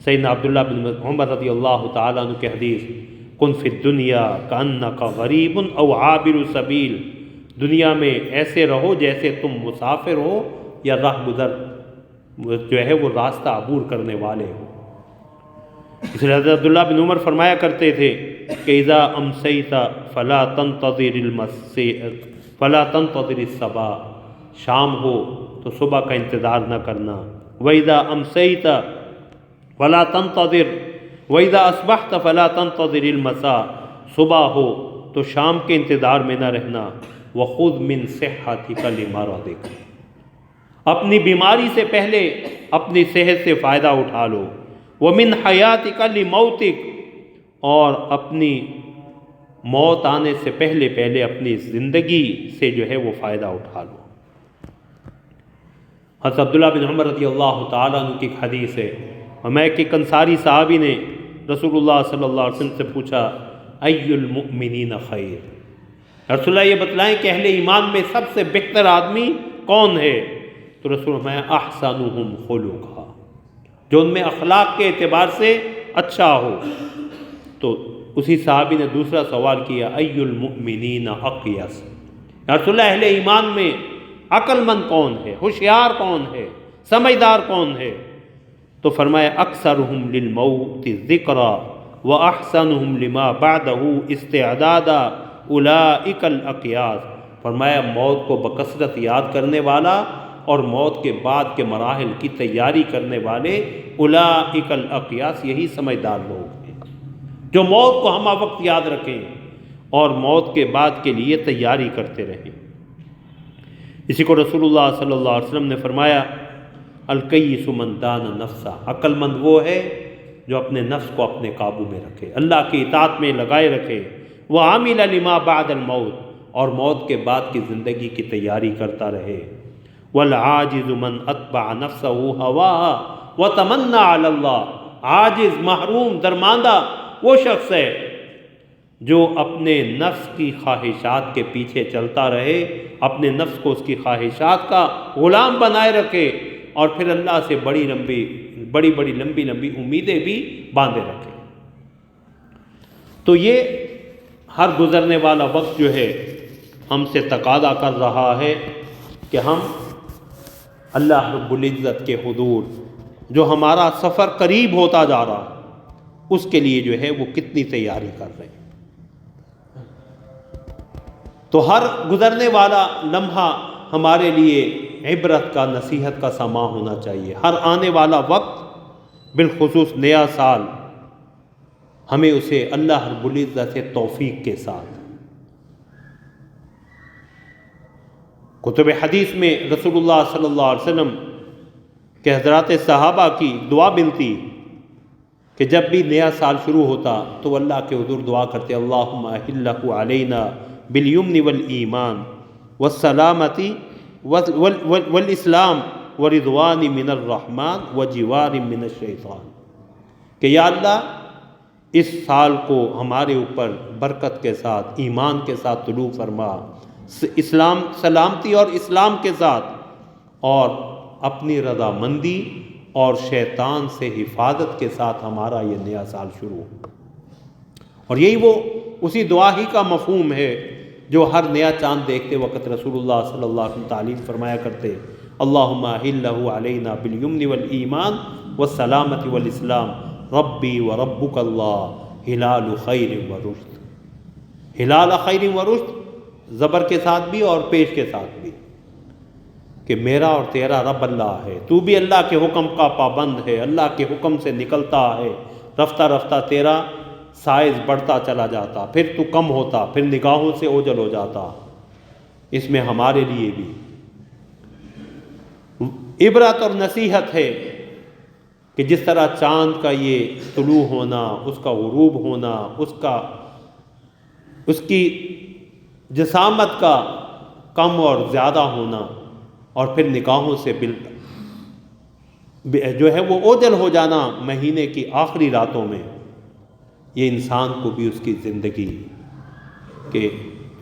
سیدنا عبداللہ بن عمر رضی اللہ تعالیٰ عنہ کی حدیث، کن فی الدنیا کأنک غریب او عابر سبیل، دنیا میں ایسے رہو جیسے تم مسافر ہو یا راہ گزر جو ہے وہ راستہ عبور کرنے والے ہو. اس لیے حضرت عبداللہ بن عمر فرمایا کرتے تھے کہ اذا امسیت فلا تنتظر الصباح، شام ہو تو صبح کا انتظار نہ کرنا. وَإِذَا أَمْسَيْتَ فَلَا تَنْتَظِرْ وَإِذَا أَصْبَحْتَ فَلَا تَنْتَظِرِ الْمَسَاء، صبح ہو تو شام کے انتظار میں نہ رہنا. وَخُذْ مِنْ صِحَّتِكَ لِمَرَضِكَ، اپنی بیماری سے پہلے اپنی صحت سے فائدہ اٹھا لو. وَمِنْ حَيَاتِكَ لِمَوْتِكَ، اور اپنی موت آنے سے پہلے پہلے اپنی زندگی سے جو ہے وہ فائدہ اٹھا لو۔ حضرت عبداللہ بن عمر رضی اللہ تعالیٰ عنہ کی ایک حدیث ہے، ہمیں کہ ایک انصاری صحابی نے رسول اللہ صلی اللہ علیہ وسلم سے پوچھا ای المؤمنین خیر، رسول اللہ یہ بتلائیں کہ اہل ایمان میں سب سے بہتر آدمی کون ہے؟ تو رسول میں احسنہم خلقا، جو ان میں اخلاق کے اعتبار سے اچھا ہو۔ تو اسی صحابی نے دوسرا سوال کیا ای المؤمنین اقیس، رسول اللہ اہل ایمان میں عقل مند کون ہے، ہوشیار کون ہے، سمجھدار کون ہے؟ تو فرمایا اکثرہم للموت ذکرا واحسنہم لما بعدہ استعدادا اولئک الاقیاس، فرمایا موت کو بکثرت یاد کرنے والا اور موت کے بعد کے مراحل کی تیاری کرنے والے اولئک الاقیاس، یہی سمجھدار لوگ ہیں جو موت کو ہمہ وقت یاد رکھیں اور موت کے بعد کے لیے تیاری کرتے رہیں۔ اسی کو رسول اللہ صلی اللہ علیہ وسلم نے فرمایا الکیس من دان نفسہ، عقل مند وہ ہے جو اپنے نفس کو اپنے قابو میں رکھے، اللہ کی اطاعت میں لگائے رکھے، وعمل لما بعد الموت، اور موت کے بعد کی زندگی کی تیاری کرتا رہے، والعاجز من اتبع نفسہ ہواها وتمنى علی اللہ، عاجز، محروم، درماندہ وہ شخص ہے جو اپنے نفس کی خواہشات کے پیچھے چلتا رہے، اپنے نفس کو اس کی خواہشات کا غلام بنائے رکھے، اور پھر اللہ سے بڑی لمبی امیدیں بھی باندھے رکھے۔ تو یہ ہر گزرنے والا وقت جو ہے ہم سے تقاضا کر رہا ہے کہ ہم اللہ رب العزت کے حضور جو ہمارا سفر قریب ہوتا جا رہا اس کے لیے جو ہے وہ کتنی تیاری کر رہے ہیں۔ تو ہر گزرنے والا لمحہ ہمارے لیے عبرت کا، نصیحت کا سماں ہونا چاہیے۔ ہر آنے والا وقت، بالخصوص نیا سال، ہمیں اسے اللہ رب العزت سے توفیق کے ساتھ، کتب حدیث میں رسول اللہ صلی اللہ علیہ وسلم کہ حضرات صحابہ کی دعا ملتی کہ جب بھی نیا سال شروع ہوتا تو اللہ کے حضور دعا کرتے اللہم احلہ علینا بالیمن والایمان والسلامتی والاسلام ورضوان من الرحمن وجوار من الشیطان، کہ یا اللہ اس سال کو ہمارے اوپر برکت کے ساتھ، ایمان کے ساتھ طلوع فرما، اسلام، سلامتی اور اسلام کے ساتھ، اور اپنی رضامندی اور شیطان سے حفاظت کے ساتھ ہمارا یہ نیا سال شروع ہو۔ اور یہی وہ اسی دعا ہی کا مفہوم ہے جو ہر نیا چاند دیکھتے وقت رسول اللہ صلی اللہ علیہ وسلم تعلیم فرمایا کرتے اللہم احلہ علینا بالیمن والایمان والسلامتی والاسلام ربی وربک اللہ ہلال خیر ورشد، ہلال خیر ورشد زبر کے ساتھ بھی اور پیش کے ساتھ بھی، کہ میرا اور تیرا رب اللہ ہے، تو بھی اللہ کے حکم کا پابند ہے، اللہ کے حکم سے نکلتا ہے، رفتہ رفتہ تیرا سائز بڑھتا چلا جاتا، پھر تو کم ہوتا، پھر نگاہوں سے اوجھل ہو جاتا۔ اس میں ہمارے لیے بھی عبرت اور نصیحت ہے کہ جس طرح چاند کا یہ طلوع ہونا، اس کا غروب ہونا، اس کی جسامت کا کم اور زیادہ ہونا، اور پھر نگاہوں سے جو ہے وہ اوجھل ہو جانا مہینے کی آخری راتوں میں، یہ انسان کو بھی اس کی زندگی کہ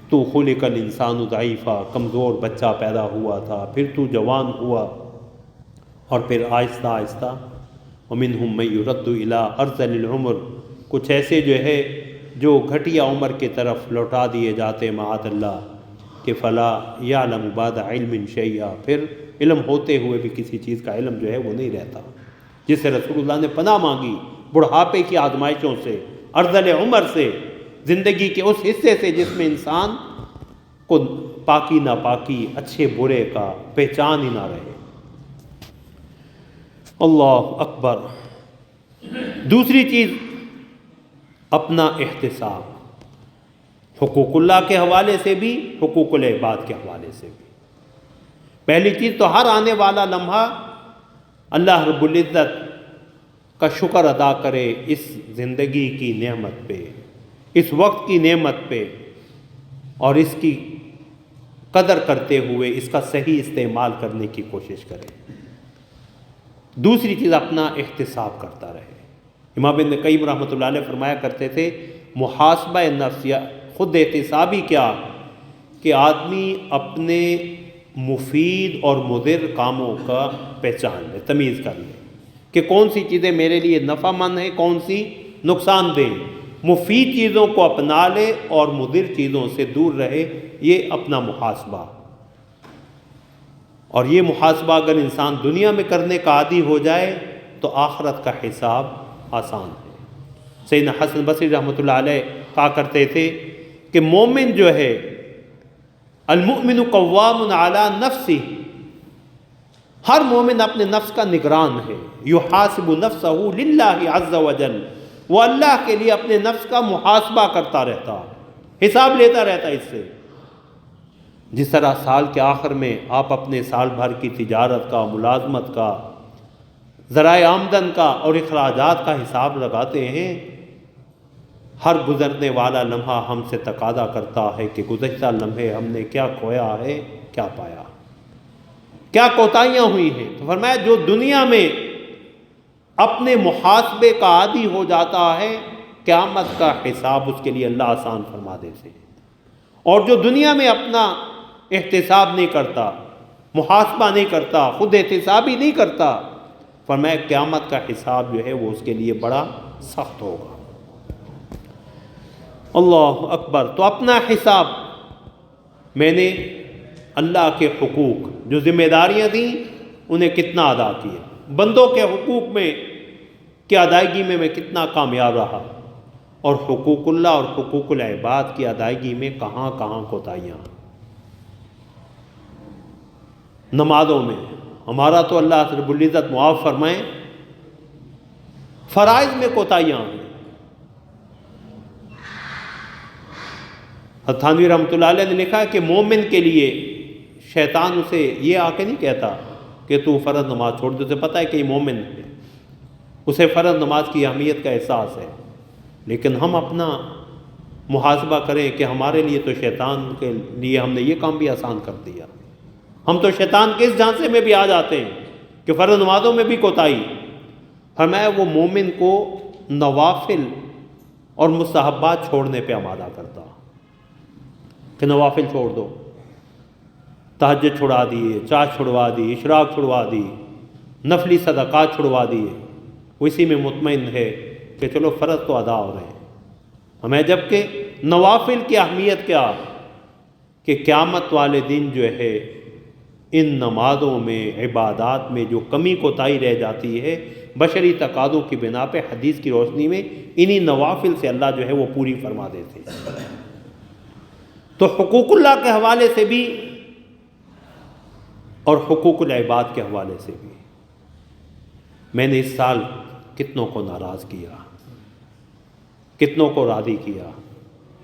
تو خلق الانسان ضعیفا، کمزور بچہ پیدا ہوا تھا، پھر تو جوان ہوا، اور پھر آہستہ آہستہ ومنہم من یرد الی ارذل العمر، کچھ ایسے جو ہے جو گھٹیا عمر کی طرف لوٹا دیے جاتے معاذ اللہ، کہ فلا یعلم بعد علم شیئا، پھر علم ہوتے ہوئے بھی کسی چیز کا علم جو ہے وہ نہیں رہتا، جس سے رسول اللہ نے پناہ مانگی بڑھاپے کی آزمائشوں سے، ارذل عمر سے، زندگی کے اس حصے سے جس میں انسان کو پاکی ناپاکی، اچھے برے کا پہچان ہی نہ رہے۔ اللہ اکبر۔ دوسری چیز اپنا احتساب، حقوق اللہ کے حوالے سے بھی، حقوق العباد کے حوالے سے بھی۔ پہلی چیز تو ہر آنے والا لمحہ اللہ رب العزت کا شکر ادا کرے اس زندگی کی نعمت پہ، اس وقت کی نعمت پہ اور اس کی قدر کرتے ہوئے اس کا صحیح استعمال کرنے کی کوشش کرے۔ دوسری چیز اپنا احتساب کرتا رہے۔ امام ابن قیم رحمۃ اللہ علیہ فرمایا کرتے تھے محاسبہ نفس یا خود احتسابی کیا کہ آدمی اپنے مفید اور مضر کاموں کا پہچان لے، تمیز کر لے کہ کون سی چیزیں میرے لیے نفع مند ہیں، کون سی نقصان دہ۔ مفید چیزوں کو اپنا لے اور مضر چیزوں سے دور رہے، یہ اپنا محاسبہ۔ اور یہ محاسبہ اگر انسان دنیا میں کرنے کا عادی ہو جائے تو آخرت کا حساب آسان ہے۔ سیدنا حسن بصری رحمۃ اللہ علیہ کہا کرتے تھے کہ مومن جو ہے المؤمن قوام علی نفسہ، ہر مومن اپنے نفس کا نگران ہے۔ یحاسب نفسہ للہ عز وجل، وہ اللہ کے لیے اپنے نفس کا محاسبہ کرتا رہتا، حساب لیتا رہتا اس سے۔ جس طرح سال کے آخر میں آپ اپنے سال بھر کی تجارت کا، ملازمت کا، ذرائع آمدن کا اور اخراجات کا حساب لگاتے ہیں، ہر گزرنے والا لمحہ ہم سے تقاضا کرتا ہے کہ گزشتہ لمحے ہم نے کیا کھویا ہے، کیا پایا، کیا کوتاہیاں ہوئی ہیں۔ تو فرمایا جو دنیا میں اپنے محاسبے کا عادی ہو جاتا ہے، قیامت کا حساب اس کے لیے اللہ آسان فرما دیتے ہیں۔ اور جو دنیا میں اپنا احتساب نہیں کرتا، محاسبہ نہیں کرتا، خود احتسابی نہیں کرتا، فرمایا قیامت کا حساب جو ہے وہ اس کے لیے بڑا سخت ہوگا۔ اللہ اکبر۔ تو اپنا حساب، میں نے اللہ کے حقوق جو ذمہ داریاں دیں انہیں کتنا ادا کیا، بندوں کے حقوق میں کی ادائیگی میں کتنا کامیاب رہا، اور حقوق اللہ اور حقوق العباد کی ادائیگی میں کہاں کہاں کوتاہیاں۔ نمازوں میں ہمارا تو اللہ رب العزت معاف فرمائیں، فرائض میں کوتاہیاں ہیں۔ تھانوی رحمۃ اللہ علیہ نے لکھا کہ مومن کے لیے شیطان اسے یہ آ کے نہیں کہتا کہ تو فرض نماز چھوڑ دے، اسے پتہ ہے کہ یہ مومن ہے، اسے فرض نماز کی اہمیت کا احساس ہے۔ لیکن ہم اپنا محاسبہ کریں کہ ہمارے لیے تو شیطان کے لیے ہم نے یہ کام بھی آسان کر دیا، ہم تو شیطان کے اس جھانسے میں بھی آ جاتے ہیں کہ فرض نمازوں میں بھی کوتاہی۔ فرمایا وہ مومن کو نوافل اور مستحبات چھوڑنے پہ آمادہ کرتا کہ نوافل چھوڑ دو، تہجد چھڑا دیے، چاش چھڑوا دی، اشراق چھڑوا دی، نفلی صدقات چھڑوا دیے، وہ اسی میں مطمئن ہے کہ چلو فرض تو ادا ہو رہے ہیں ہمیں، جبکہ نوافل کی اہمیت کیا کہ قیامت والے دن جو ہے ان نمازوں میں، عبادات میں جو کمی کوتاہی رہ جاتی ہے بشری تقاضوں کی بنا پہ، حدیث کی روشنی میں انہی نوافل سے اللہ جو ہے وہ پوری فرما دیتے ہیں۔ تو حقوق اللہ کے حوالے سے بھی اور حقوق العباد کے حوالے سے بھی میں نے اس سال کتنوں کو ناراض کیا، کتنوں کو راضی کیا،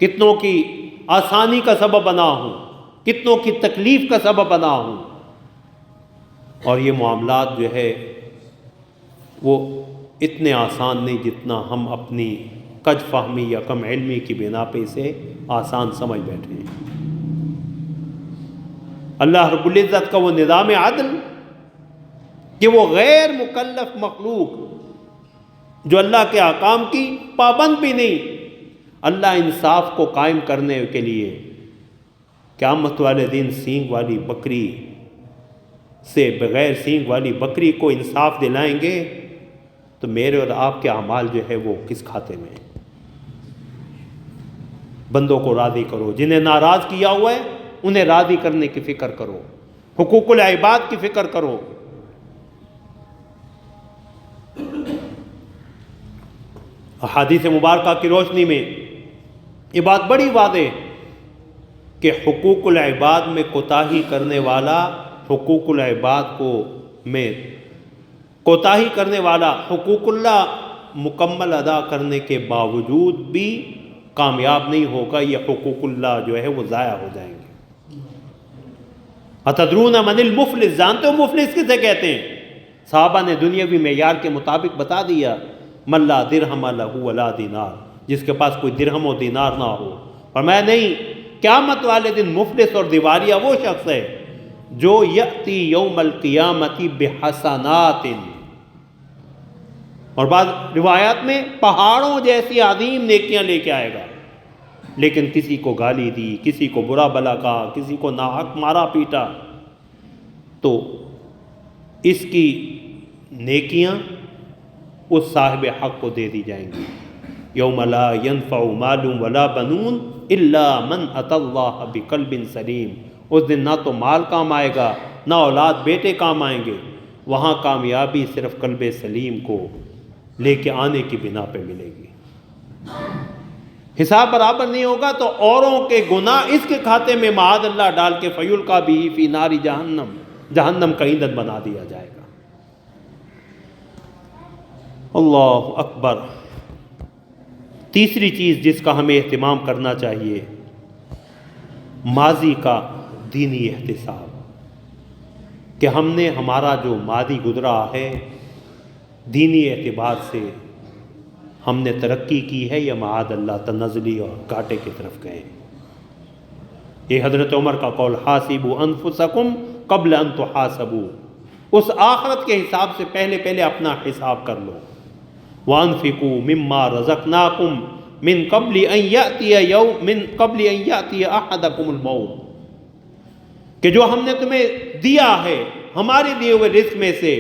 کتنوں کی آسانی کا سبب بنا ہوں، کتنوں کی تکلیف کا سبب بنا ہوں۔ اور یہ معاملات جو ہے وہ اتنے آسان نہیں جتنا ہم اپنی کج فہمی یا کم علمی کی بنا پہ اسے آسان سمجھ بیٹھے ہیں۔ اللہ رب العزت کا وہ نظام عدل کہ وہ غیر مکلف مخلوق جو اللہ کے احکام کی پابند بھی نہیں، اللہ انصاف کو قائم کرنے کے لیے قیامت والے دن سینگ والی بکری سے بغیر سینگ والی بکری کو انصاف دلائیں گے، تو میرے اور آپ کے اعمال جو ہے وہ کس کھاتے میں؟ بندوں کو راضی کرو، جنہیں ناراض کیا ہوا ہے انہیں راضی کرنے کی فکر کرو، حقوق العباد کی فکر کرو۔ احادیث مبارکہ کی روشنی میں یہ بات بڑی واضح ہے کہ حقوق العباد میں کوتاہی کرنے والا، حقوق العباد کو میں کوتاہی کرنے والا حقوق اللہ مکمل ادا کرنے کے باوجود بھی کامیاب نہیں ہوگا، یہ حقوق اللہ جو ہے وہ ضائع ہو جائیں گے۔ اتدرون من المفلس، جانتے ہو مفلس کسے کہتے ہیں؟ صحابہ نے دنیاوی معیار کے مطابق بتا دیا، من لا درہم لہ ولا دینار، جس کے پاس کوئی درہم و دینار نہ ہو. فرمایا نہیں، قیامت والے دن مفلس اور دیوالیہ وہ شخص ہے جو یأتی یوم القیامت بحسنات، اور بعض روایات میں پہاڑوں جیسی عظیم نیکیاں لے کے آئے گا، لیکن کسی کو گالی دی، کسی کو برا بلا کہا، کسی کو ناحق مارا پیٹا، تو اس کی نیکیاں اس صاحب حق کو دے دی جائیں گی. یوم لا ینفع مال ولا بنون الا من اتی اللہ بقلب سلیم. اس دن نہ تو مال کام آئے گا، نہ اولاد بیٹے کام آئیں گے. وہاں کامیابی صرف قلب سلیم کو لے کے آنے کی بنا پہ ملے گی. حساب برابر نہیں ہوگا تو اوروں کے گناہ اس کے کھاتے میں معاذ اللہ ڈال کے فیلقی بہ فی نار جہنم، جہنم کا ایندھن بنا دیا جائے گا. اللہ اکبر. تیسری چیز جس کا ہمیں اہتمام کرنا چاہیے، ماضی کا دینی احتساب، کہ ہم نے ہمارا جو ماضی گزرا ہے دینی اعتبار سے ہم نے ترقی کی ہے یا معاذ اللہ تنزلی اور گھاٹے کی طرف گئے. یہ حضرت عمر کا قول، حاسبوا انفسکم قبل ان تحاسبوا، اس آخرت کے حساب سے پہلے اپنا حساب کر لو. وانفقوا مما رزقناکم من قبل ان یأتی احدکم الموت، کہ جو ہم نے تمہیں دیا ہے ہمارے دیے ہوئے رزق میں سے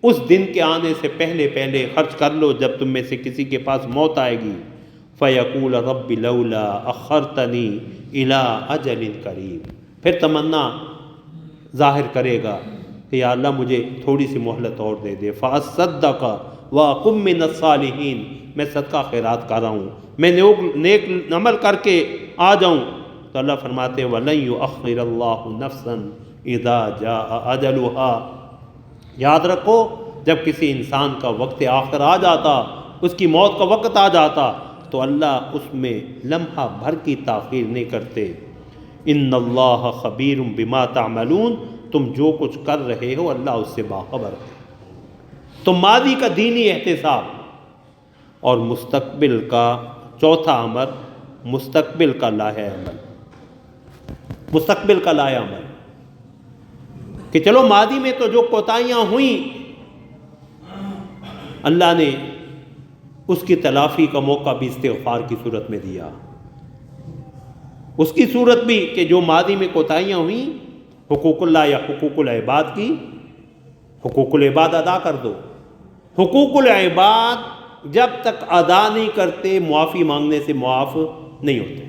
اس دن کے آنے سے پہلے خرچ کر لو جب تم میں سے کسی کے پاس موت آئے گی. فیقول رب لولا اخرتنی الی اجل قریب، پھر تمنا ظاہر کرے گا کہ یا اللہ مجھے تھوڑی سی مہلت اور دے دے. فاصدق واکن من الصالحین، میں صدقہ خیرات کر رہا ہوں، میں نیک عمل کر کے آ جاؤں. تو اللہ فرماتے وَلَن يُؤَخِّرَ اللَّهُ نَفْسًا إِذَا جَاءَ أَجَلُهَا. یاد رکھو جب کسی انسان کا وقت آخر آ جاتا، اس کی موت کا وقت آ جاتا، تو اللہ اس میں لمحہ بھر کی تاخیر نہیں کرتے. ان اللہ خبیر بما تعملون، تم جو کچھ کر رہے ہو اللہ اس سے باخبر ہے. تو ماضی کا دینی احتساب اور مستقبل کا چوتھا امر، مستقبل کا لاحہ عمل. مستقبل کا لاحہ عمل کہ چلو ماضی میں تو جو کوتاہیاں ہوئیں اللہ نے اس کی تلافی کا موقع بھی استغفار کی صورت میں دیا. اس کی صورت بھی کہ جو ماضی میں کوتاہیاں ہوئیں، حقوق اللہ یا حقوق العباد کی، حقوق العباد ادا کر دو. حقوق العباد جب تک ادا نہیں کرتے معافی مانگنے سے معاف نہیں ہوتے.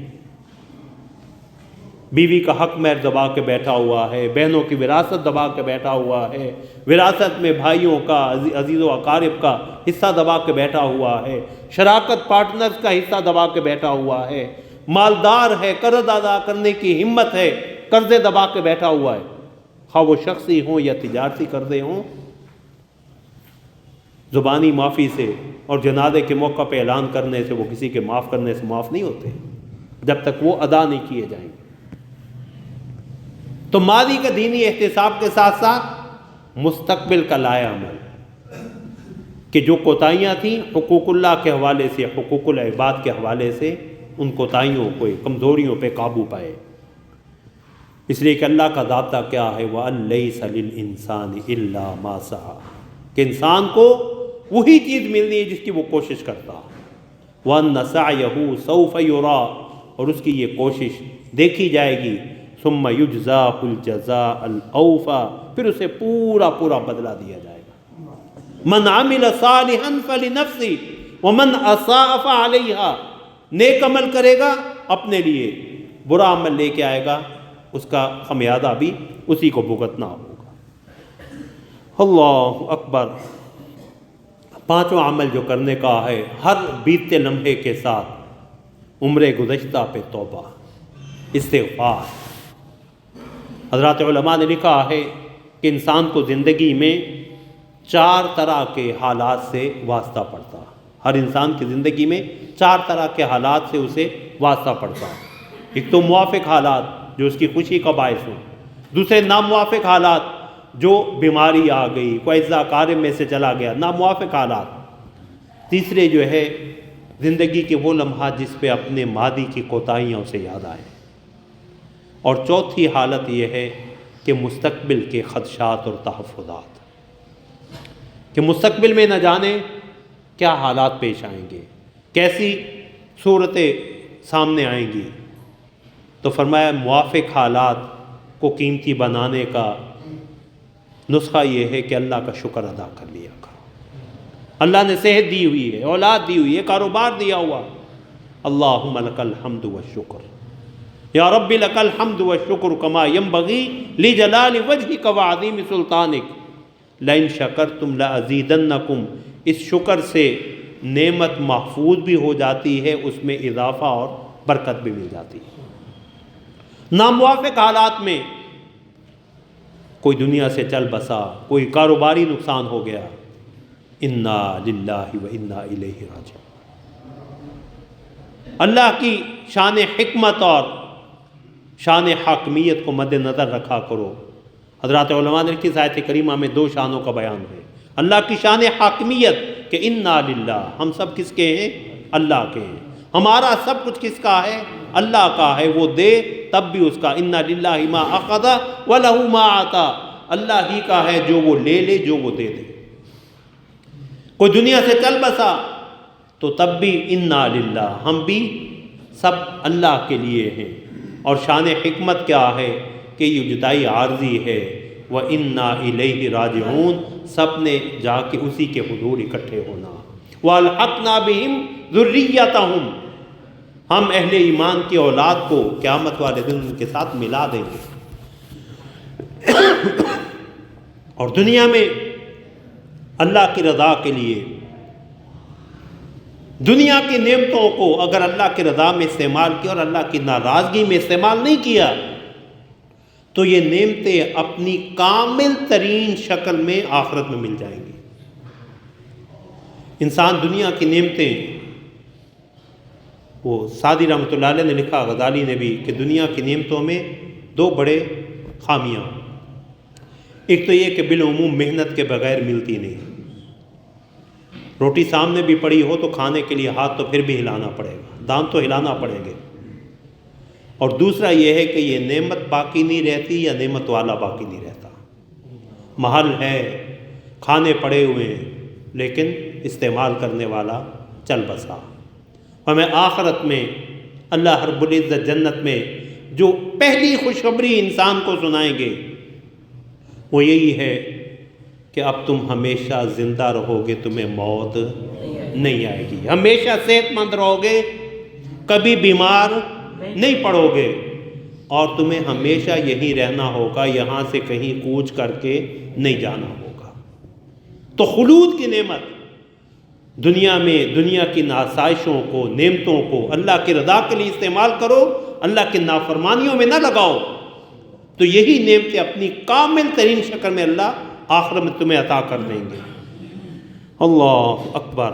بیوی کا حق مہر دبا کے بیٹھا ہوا ہے، بہنوں کی وراثت دبا کے بیٹھا ہوا ہے، وراثت میں بھائیوں کا، عزیز و اقارب کا حصہ دبا کے بیٹھا ہوا ہے، شراکت پارٹنرز کا حصہ دبا کے بیٹھا ہوا ہے، مالدار ہے، قرض ادا کرنے کی ہمت ہے، قرضے دبا کے بیٹھا ہوا ہے. خواہ وہ شخصی ہوں یا تجارتی قرضے ہوں، زبانی معافی سے اور جنازے کے موقع پہ اعلان کرنے سے وہ کسی کے معاف کرنے سے معاف نہیں ہوتے جب تک وہ ادا نہیں کیے جائیں گے. تو ماضی کا دینی احتساب کے ساتھ ساتھ مستقبل کا لاحہ عمل کہ جو کوتاہیاں تھیں حقوق اللہ کے حوالے سے، حقوق العباد کے حوالے سے، ان کوتاہیوں کو، کمزوریوں پہ قابو پائے. اس لیے کہ اللہ کا ضابطہ کیا ہے، وَأَن لَيْسَ لِلْإِنسَانِ إِلَّا مَا سَعَى، کہ انسان کو وہی چیز ملنی ہے جس کی وہ کوشش کرتا. وَأَنَّ سَعْيَهُ سَوْفَ يُرَى، اور اس کی یہ کوشش دیکھی جائے گی. ثُمَّ يُجْزَاهُ الْجَزَاءَ الْأَوْفَى، پھر اسے پورا بدلہ دیا جائے گا. مَنْ عَمِلَ صَالِحًا فَلِنَفْسِهِ وَمَنْ أَسَاءَ فَعَلَيْهَا، نیک عمل کرے گا اپنے لیے، برا عمل لے کے آئے گا اس کا خمیازہ بھی اسی کو بھگتنا ہوگا. اللہ اکبر. پانچواں عمل جو کرنے کا ہے، ہر بیتتے لمحے کے ساتھ عمر گزشتہ پہ توبہ، استغفار. حضرات علماء نے لکھا ہے کہ انسان کو زندگی میں 4 طرح کے حالات سے واسطہ پڑتا. ہر انسان کی زندگی میں 4 طرح کے حالات سے اسے واسطہ پڑتا. ایک تو موافق حالات جو اس کی خوشی کا باعث ہو، دوسرے ناموافق حالات جو بیماری آ گئی، کوئی اعزا اقارب میں سے چلا گیا، ناموافق حالات. تیسرے جو ہے زندگی کے وہ لمحات جس پہ اپنے ماضی کی کوتاہیوں سے یاد آئیں، اور چوتھی حالت یہ ہے کہ مستقبل کے خدشات اور تحفظات، کہ مستقبل میں نہ جانے کیا حالات پیش آئیں گے، کیسی صورتیں سامنے آئیں گی۔ تو فرمایا موافق حالات کو قیمتی بنانے کا نسخہ یہ ہے کہ اللہ کا شکر ادا کر لیا کرو۔ اللہ نے صحت دی ہوئی ہے، اولاد دی ہوئی ہے، کاروبار دیا ہوا، اللہم لک الحمد والشکر، یا رب لک الحمد والشکر کما ینبغی لجلال وجہک وعظیم سلطانک لئن شکرتم لازیدنکم۔ اس شکر سے نعمت محفوظ بھی ہو جاتی ہے، اس میں اضافہ اور برکت بھی مل جاتی ہے۔ ناموافق حالات میں کوئی دنیا سے چل بسا، کوئی کاروباری نقصان ہو گیا، انا للہ و انا الیہ راجعون۔ اللہ کی شان حکمت اور شان حاکمیت کو مد نظر رکھا کرو۔ حضرات علماء نے اس آیت کریمہ میں دو شانوں کا بیان ہے۔ اللہ کی شان حاکمیت کہ انا للہ، ہم سب کس کے ہیں؟ اللہ کے ہیں۔ ہمارا سب کچھ کس کا ہے؟ اللہ کا ہے۔ وہ دے تب بھی اس کا، انا للہ ما اخذ ولہ ما عطا، اللہ ہی کا ہے، جو وہ لے لے، جو وہ دے دے۔ کوئی دنیا سے چل بسا تو تب بھی انا للہ، ہم بھی سب اللہ کے لیے ہیں۔ اور شان حکمت کیا ہے کہ یہ جدائی عارضی ہے، وَإِنَّا إِلَيْهِ راجعون، سب نے جا کے اسی کے حضور اکٹھے ہونا۔ وَأَلْحَقْنَا بِهِمْ ذُرِّيَّتَهُمْ، ہم اہل ایمان کی اولاد کو قیامت والے دن ان کے ساتھ ملا دیں گے۔ اور دنیا میں اللہ کی رضا کے لیے دنیا کی نعمتوں کو اگر اللہ کی رضا میں استعمال کیا اور اللہ کی ناراضگی میں استعمال نہیں کیا تو یہ نعمتیں اپنی کامل ترین شکل میں آخرت میں مل جائیں گی۔ انسان دنیا کی نعمتیں، وہ سعدی رحمۃ اللہ علیہ نے لکھا، غزالی نے بھی، کہ دنیا کی نعمتوں میں دو بڑے خامیاں، ایک تو یہ کہ بالعموم محنت کے بغیر ملتی نہیں۔ روٹی سامنے بھی پڑی ہو تو کھانے کے لیے ہاتھ تو پھر بھی ہلانا پڑے گا، دانت تو ہلانا پڑیں گے۔ اور دوسرا یہ ہے کہ یہ نعمت باقی نہیں رہتی یا نعمت والا باقی نہیں رہتا۔ محل ہے، کھانے پڑے ہوئے ہیں، لیکن استعمال کرنے والا چل بسا۔ ہمیں آخرت میں اللہ رب العزت جنت میں جو پہلی خوشخبری انسان کو سنائیں گے وہ یہی ہے کہ اب تم ہمیشہ زندہ رہو گے، تمہیں موت نہیں آئے گی، ہمیشہ صحت مند رہو گے، کبھی بیمار نہیں پڑو گے، اور تمہیں ہمیشہ یہیں رہنا ہوگا، یہاں سے کہیں کوچ کر کے نہیں جانا ہوگا۔ تو خلود کی نعمت دنیا میں، دنیا کی آسائشوں کو، نعمتوں کو اللہ کی رضا کے لیے استعمال کرو، اللہ کی نافرمانیوں میں نہ لگاؤ، تو یہی نعمتیں اپنی کامل ترین شکل میں اللہ آخرت میں تمہیں عطا کر دیں گے۔ اللہ اکبر۔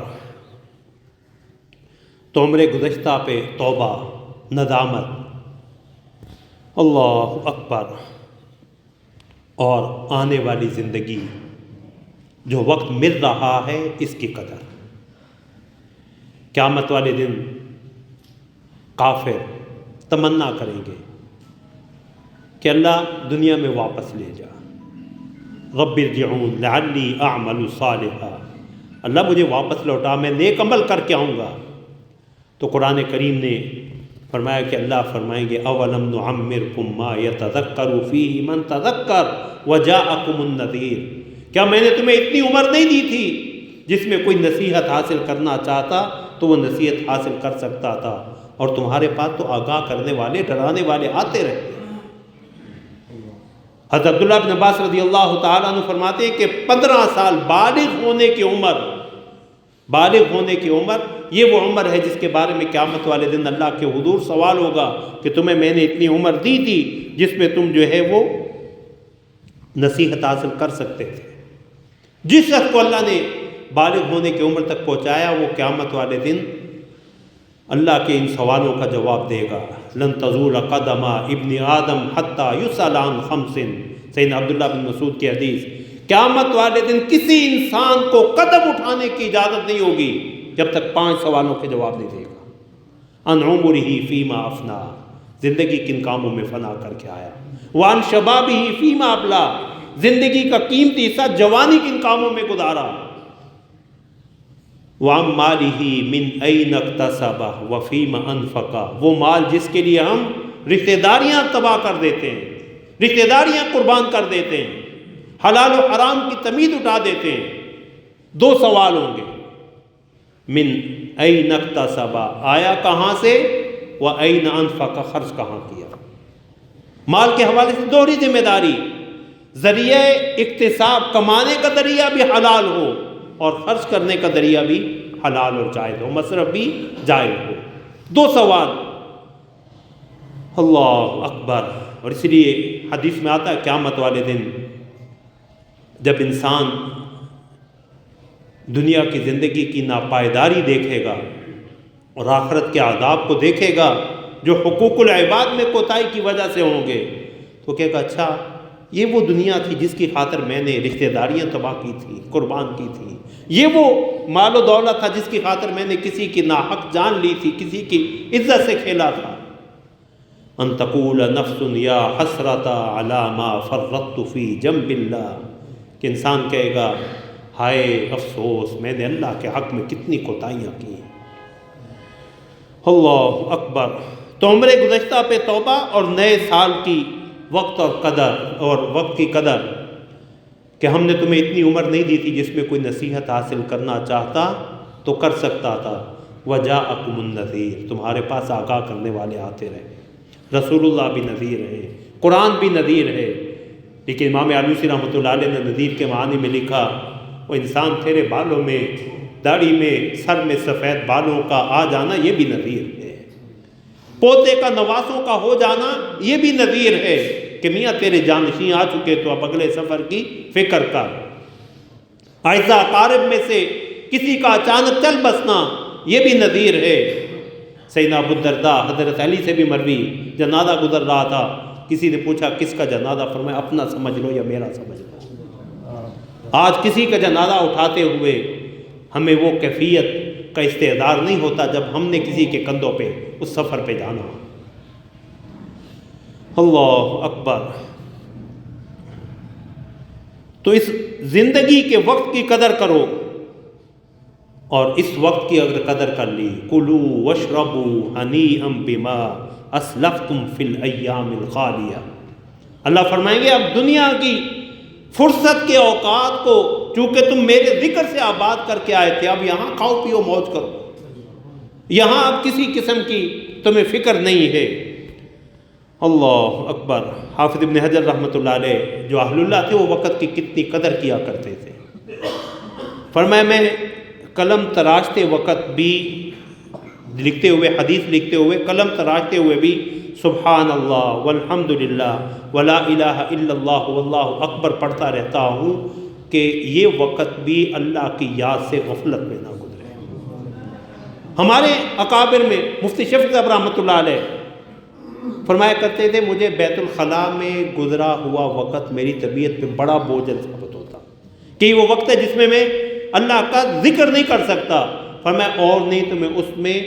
تو عمر گزشتہ پہ توبہ، ندامت، اللہ اکبر، اور آنے والی زندگی جو وقت مل رہا ہے اس کی قدر۔ قیامت والے دن کافر تمنا کریں گے کہ اللہ دنیا میں واپس لے جا، رب ارجعون لعلی اعمل صالحا، اللہ مجھے واپس لوٹا، میں نیک عمل کر کے آؤں گا۔ تو قرآن کریم نے فرمایا کہ اللہ فرمائیں گے اولم نعمرکم ما یتذکر فیہ من تذکر وجاءکم النذیر، کیا میں نے تمہیں اتنی عمر نہیں دی تھی جس میں کوئی نصیحت حاصل کرنا چاہتا تو وہ نصیحت حاصل کر سکتا تھا، اور تمہارے پاس تو آگاہ کرنے والے، ڈرانے والے آتے رہے۔ حضرت عبداللہ بن عباس رضی اللہ تعالیٰ عنہ فرماتے ہیں کہ 15 سال بالغ ہونے کی عمر، یہ وہ عمر ہے جس کے بارے میں قیامت والے دن اللہ کے حضور سوال ہوگا کہ تمہیں میں نے اتنی عمر دی تھی جس میں تم جو ہے وہ نصیحت حاصل کر سکتے تھے۔ جس شخص کو اللہ نے بالغ ہونے کی عمر تک پہنچایا وہ قیامت والے دن اللہ کے ان سوالوں کا جواب دے گا۔ لن تزول قدم ابن آدم حتی یسأل عن خمس، سیدنا عبداللہ بن مسعود کی حدیث، قیامت والے دن کسی انسان کو قدم اٹھانے کی اجازت نہیں ہوگی جب تک 5 سوالوں کے جواب نہیں دے گا۔ ان عمرہ فیما افنا، زندگی کن کاموں میں فنا کر کے آیا۔ وان شبابہ فیما ابلا، زندگی کا قیمتی حصہ جوانی کن کاموں میں گزارا۔ وان مالہ من این اکتسبہ وفیما انفقا، وہ مال جس کے لیے ہم رشتہ داریاں تباہ کر دیتے ہیں، رشتہ داریاں قربان کر دیتے ہیں، حلال و حرام کی تمیز اٹھا دیتے ہیں۔ 2 سوال ہوں گے، من این اکتسبہ، آیا کہاں سے، و این انفقا، خرچ کہاں کیا۔ مال کے حوالے سے دوہری ذمہ داری، ذریعہ اکتساب کمانے کا ذریعہ بھی حلال ہو اور خرچ کرنے کا ذریعہ بھی حلال اور جائز ہو، مصرف بھی جائز ہو۔ 2 سوال، اللہ اکبر۔ اور اس لیے حدیث میں آتا ہے قیامت والے دن جب انسان دنیا کی زندگی کی ناپائیداری دیکھے گا اور آخرت کے عذاب کو دیکھے گا جو حقوق العباد میں کوتاہی کی وجہ سے ہوں گے، تو کہے گا اچھا یہ وہ دنیا تھی جس کی خاطر میں نے رشتہ داریاں تباہ کی تھی، قربان کی تھی، یہ وہ مال و دولت تھا جس کی خاطر میں نے کسی کی ناحق جان لی تھی، کسی کی عزت سے کھیلا تھا۔ ان تقول نفس یا حسرۃ علی ما فرطت فی جنب اللہ، کہ انسان کہے گا ہائے افسوس میں نے اللہ کے حق میں کتنی کوتاہیاں کی ہیں۔ اللہ اکبر۔ تو عمر گزشتہ پہ توبہ اور نئے سال کی وقت اور قدر اور وقت کی قدر، کہ ہم نے تمہیں اتنی عمر نہیں دی تھی جس میں کوئی نصیحت حاصل کرنا چاہتا تو کر سکتا تھا۔ وجاءکم النذیر، تمہارے پاس آگاہ کرنے والے آتے رہے، رسول اللہ بھی نذیر ہے، قرآن بھی نذیر ہے۔ لیکن امام آلوسی رحمۃ اللہ علیہ نے نذیر کے معنی میں لکھا، وہ انسان تیرے بالوں میں، داڑھی میں، سر میں سفید بالوں کا آ جانا یہ بھی نذیر ہے، پوتے کا نواسوں کا ہو جانا یہ بھی نذیر ہے کہ میاں تیرے جانشین آ چکے تو اب اگلے سفر کی فکر کر۔ اعزا اقارب میں سے کسی کا اچانک چل بسنا یہ بھی نذیر ہے۔ سیدنا ابو الدرداء حضرت علی سے بھی مروی، جنازہ گزر رہا تھا، کسی نے پوچھا کس کا جنازہ، فرمایا اپنا سمجھ لو یا میرا سمجھ لو۔ آج کسی کا جنازہ اٹھاتے ہوئے ہمیں وہ کیفیت کا استعداد نہیں ہوتا جب ہم نے کسی کے کندھوں پہ اس سفر پہ جانا۔ اللہ اکبر۔ تو اس زندگی کے وقت کی قدر کرو، اور اس وقت کی اگر قدر کر لی، کلوا واشربوا ہنیئا بما اسلفتم فی الایام الخالیہ، اللہ فرمائیں گے اب دنیا کی فرصت کے اوقات کو چونکہ تم میرے ذکر سے آباد کر کے آئے تھے، اب یہاں کھاؤ پیو موج کرو، یہاں اب کسی قسم کی تمہیں فکر نہیں ہے۔ اللہ اکبر۔ حافظ ابن حجر رحمۃ اللہ علیہ جو اہل اللہ تھے وہ وقت کی کتنی قدر کیا کرتے تھے۔ فرمایا میں قلم تراشتے وقت بھی لکھتے ہوئے، حدیث لکھتے ہوئے، قلم تراشتے ہوئے بھی سبحان اللہ والحمد للہ ولا الہ الا اللہ واللہ اکبر پڑھتا رہتا ہوں کہ یہ وقت بھی اللہ کی یاد سے غفلت میں نہ گزرے۔ ہمارے اکابر میں مفتی شفیع صاحب رحمۃ اللہ علیہ فرمایا کرتے تھے مجھے بیت الخلاء میں گزرا ہوا وقت میری طبیعت پہ بڑا بوجھل ثابت ہوتا کہ یہ وہ وقت ہے جس میں میں اللہ کا ذکر نہیں کر سکتا۔ فرمایا اور نہیں تو میں اس میں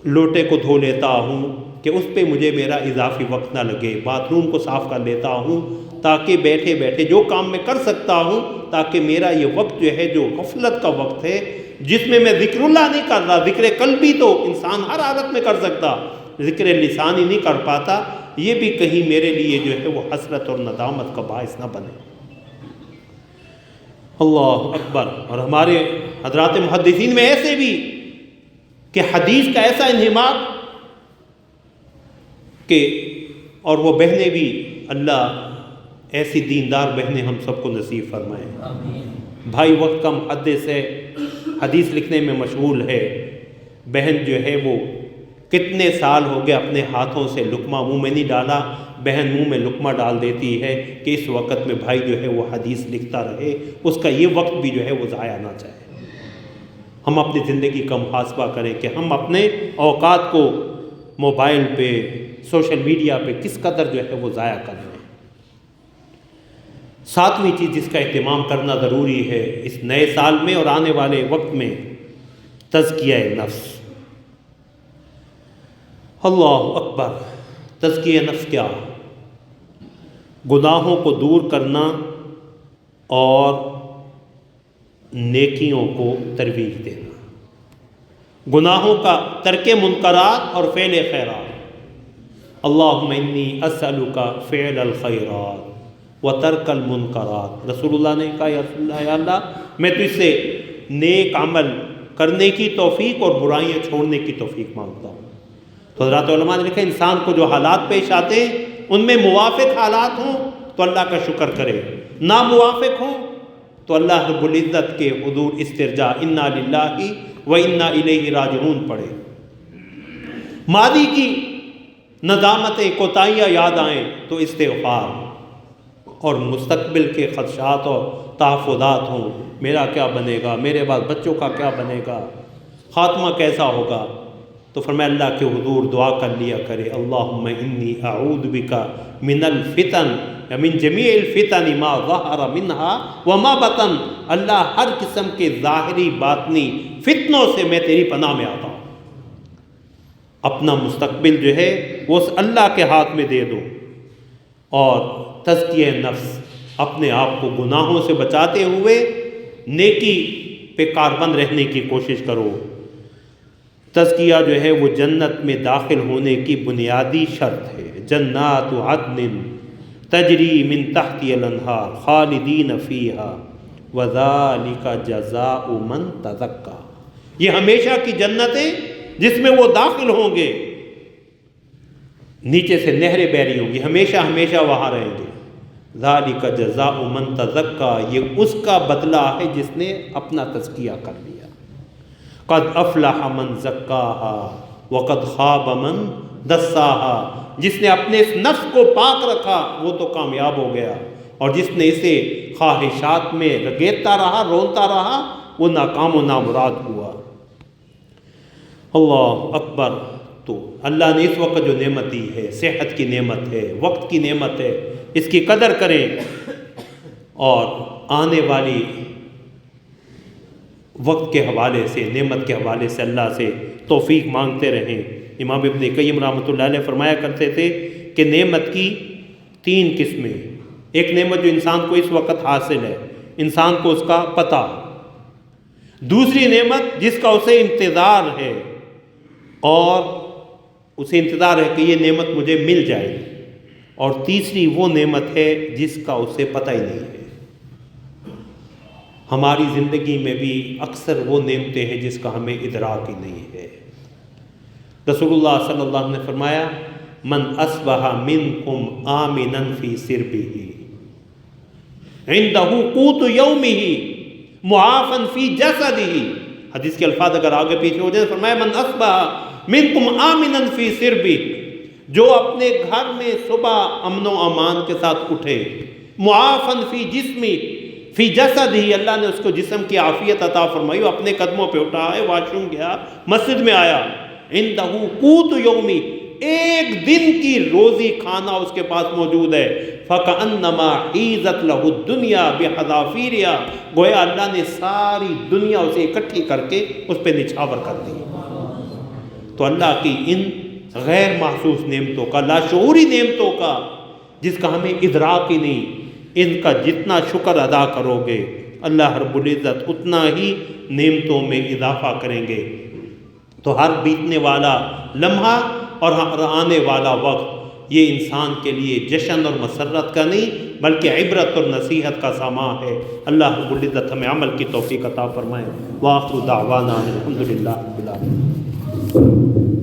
لوٹے کو دھو لیتا ہوں کہ اس پہ مجھے میرا اضافی وقت نہ لگے، باتھ روم کو صاف کر لیتا ہوں تاکہ بیٹھے بیٹھے جو کام میں کر سکتا ہوں، تاکہ میرا یہ وقت جو ہے جو غفلت کا وقت ہے جس میں ذکر اللہ نہیں کر رہا، ذکر قلبی تو انسان ہر حالت میں کر سکتا، ذکر لسانی نہیں کر پاتا، یہ بھی کہیں میرے لیے جو ہے وہ حسرت اور ندامت کا باعث نہ بنے۔ اللہ اکبر۔ اور ہمارے حضرات محدثین میں ایسے بھی کہ حدیث کا ایسا انہماک کہ، اور وہ بہنیں بھی اللہ ایسی دیندار بہنیں ہم سب کو نصیب فرمائیں۔ بھائی وقت کا محدث ہے، حدیث لکھنے میں مشغول ہے، بہن جو ہے وہ کتنے سال ہو گئے اپنے ہاتھوں سے لقمہ منہ میں نہیں ڈالا، بہن منہ میں لقمہ ڈال دیتی ہے کہ اس وقت میں بھائی جو ہے وہ حدیث لکھتا رہے، اس کا یہ وقت بھی جو ہے وہ ضائع نہ جائے۔ ہم اپنی زندگی کا محاسبہ کریں کہ ہم اپنے اوقات کو موبائل پہ، سوشل میڈیا پہ کس قدر جو ہے وہ ضائع کر رہے ہیں۔ 7ویں چیز جس کا اہتمام کرنا ضروری ہے اس نئے سال میں اور آنے والے وقت میں، تزکیہ نفس، اللہ اکبر۔ تزکیہ نفس کیا؟ گناہوں کو دور کرنا اور نیکیوں کو ترویج دینا، گناہوں کا ترک منکرات اور فعل خیرات۔ اللہم انی اسألک فعل الخیرات و ترک المنکرات۔ رسول اللہ نے کہا یا اللہ میں تجھ سے نیک عمل کرنے کی توفیق اور برائیاں چھوڑنے کی توفیق مانگتا ہوں۔ تو حضرات علماء نے لکھا انسان کو جو حالات پیش آتے ہیں ان میں موافق حالات ہوں تو اللہ کا شکر کرے، ناموافق ہوں تو اللہ رب العزت کے حضور استرجاع انا للہ و انا الیہ راجعون پڑھے۔ ماضی کی ندامتیں کوتاہیاں یاد آئیں تو استغفار، اور مستقبل کے خدشات اور تحفظات ہوں، میرا کیا بنے گا، میرے بعد بچوں کا کیا بنے گا، خاتمہ کیسا ہوگا، تو فرمایا اللہ کے حضور دعا کر لیا کرے اللہم انی اعوذ بک من الفتن من جمیع الفتن ما ظہر منہا وما بطن۔ اللہ ہر قسم کے ظاہری باطنی فتنوں سے میں تیری پناہ میں آتا ہوں۔ اپنا مستقبل جو ہے وہ اللہ کے ہاتھ میں دے دو، اور تزکیہ نفس، اپنے آپ کو گناہوں سے بچاتے ہوئے نیکی پہ کاربند رہنے کی کوشش کرو۔ تزکیہ جو ہے وہ جنت میں داخل ہونے کی بنیادی شرط ہے۔ جنات عدن تجری من تحتی الانہار خالدین فیہا وذالک جزاء من تزکی۔ یہ ہمیشہ کی جنتیں جس میں وہ داخل ہوں گے، نیچے سے نہریں بہہ رہی ہوں گی، ہمیشہ ہمیشہ وہاں رہیں گے۔ ذالک جزاء من تزکی، یہ اس کا بدلہ ہے جس نے اپنا تزکیہ کر لیا۔ قد افلح من زکاہا وقد خاب من دساہا، جس نے اپنے اس نفس کو پاک رکھا وہ تو کامیاب ہو گیا، اور جس نے اسے خواہشات میں رگیدتا رہا، رونتا رہا، وہ ناکام و نامراد ہوا۔ اللہ اکبر۔ تو اللہ نے اس وقت جو نعمت دی ہے، صحت کی نعمت ہے، وقت کی نعمت ہے، اس کی قدر کریں، اور آنے والی وقت کے حوالے سے، نعمت کے حوالے سے اللہ سے توفیق مانگتے رہیں۔ امام ابن قیم رحمۃ اللہ علیہ فرمایا کرتے تھے کہ نعمت کی 3 قسمیں، ایک نعمت جو انسان کو اس وقت حاصل ہے، انسان کو اس کا پتہ، دوسری نعمت جس کا اسے انتظار ہے، اور اسے انتظار ہے کہ یہ نعمت مجھے مل جائے، اور تیسری وہ نعمت ہے جس کا اسے پتہ ہی نہیں ہے۔ ہماری زندگی میں بھی اکثر وہ نعمتیں ہیں جس کا ہمیں ادراک ہی نہیں ہے۔ رسول اللہ صلی اللہ علیہ وسلم نے فرمایا من اصبح منکم آمنا فی سربہ عندہ قوت یومہ معافا فی جسدہ، حدیث کے الفاظ اگر آگے پیچھے ہو جائے، فرمایا من اصبح منکم آمنا فی سربہ، جو اپنے گھر میں صبح امن و امان کے ساتھ اٹھے، معافا فی جسمی فی جسد ہی، اللہ نے اس کو جسم کی عافیت عطا فرمائی، وہ اپنے قدموں پہ اٹھا ہے، واش روم گیا، مسجد میں آیا، عندہ قوت یومی، ایک دن کی روزی کھانا اس کے پاس موجود ہے، فَكَأَنَّمَا حِيزَتْ لَهُ الدُّنْيَا بِحَذَافِيرِهَا، گویا اللہ نے ساری دنیا اسے اکٹھی کر کے اس پہ نچھاور کر دی۔ تو اللہ کی ان غیر محسوس نعمتوں کا، لاشعوری نعمتوں کا، جس کا ہمیں ادراک ہی نہیں، ان کا جتنا شکر ادا کرو گے اللہ رب العزت اتنا ہی نعمتوں میں اضافہ کریں گے۔ تو ہر بیتنے والا لمحہ اور ہر آنے والا وقت یہ انسان کے لیے جشن اور مسرت کا نہیں بلکہ عبرت اور نصیحت کا سامان ہے۔ اللہ رب العزت ہمیں عمل کی توفیق عطا فرمائے۔ وآخر دعوانا الحمدللہ رب العالمین۔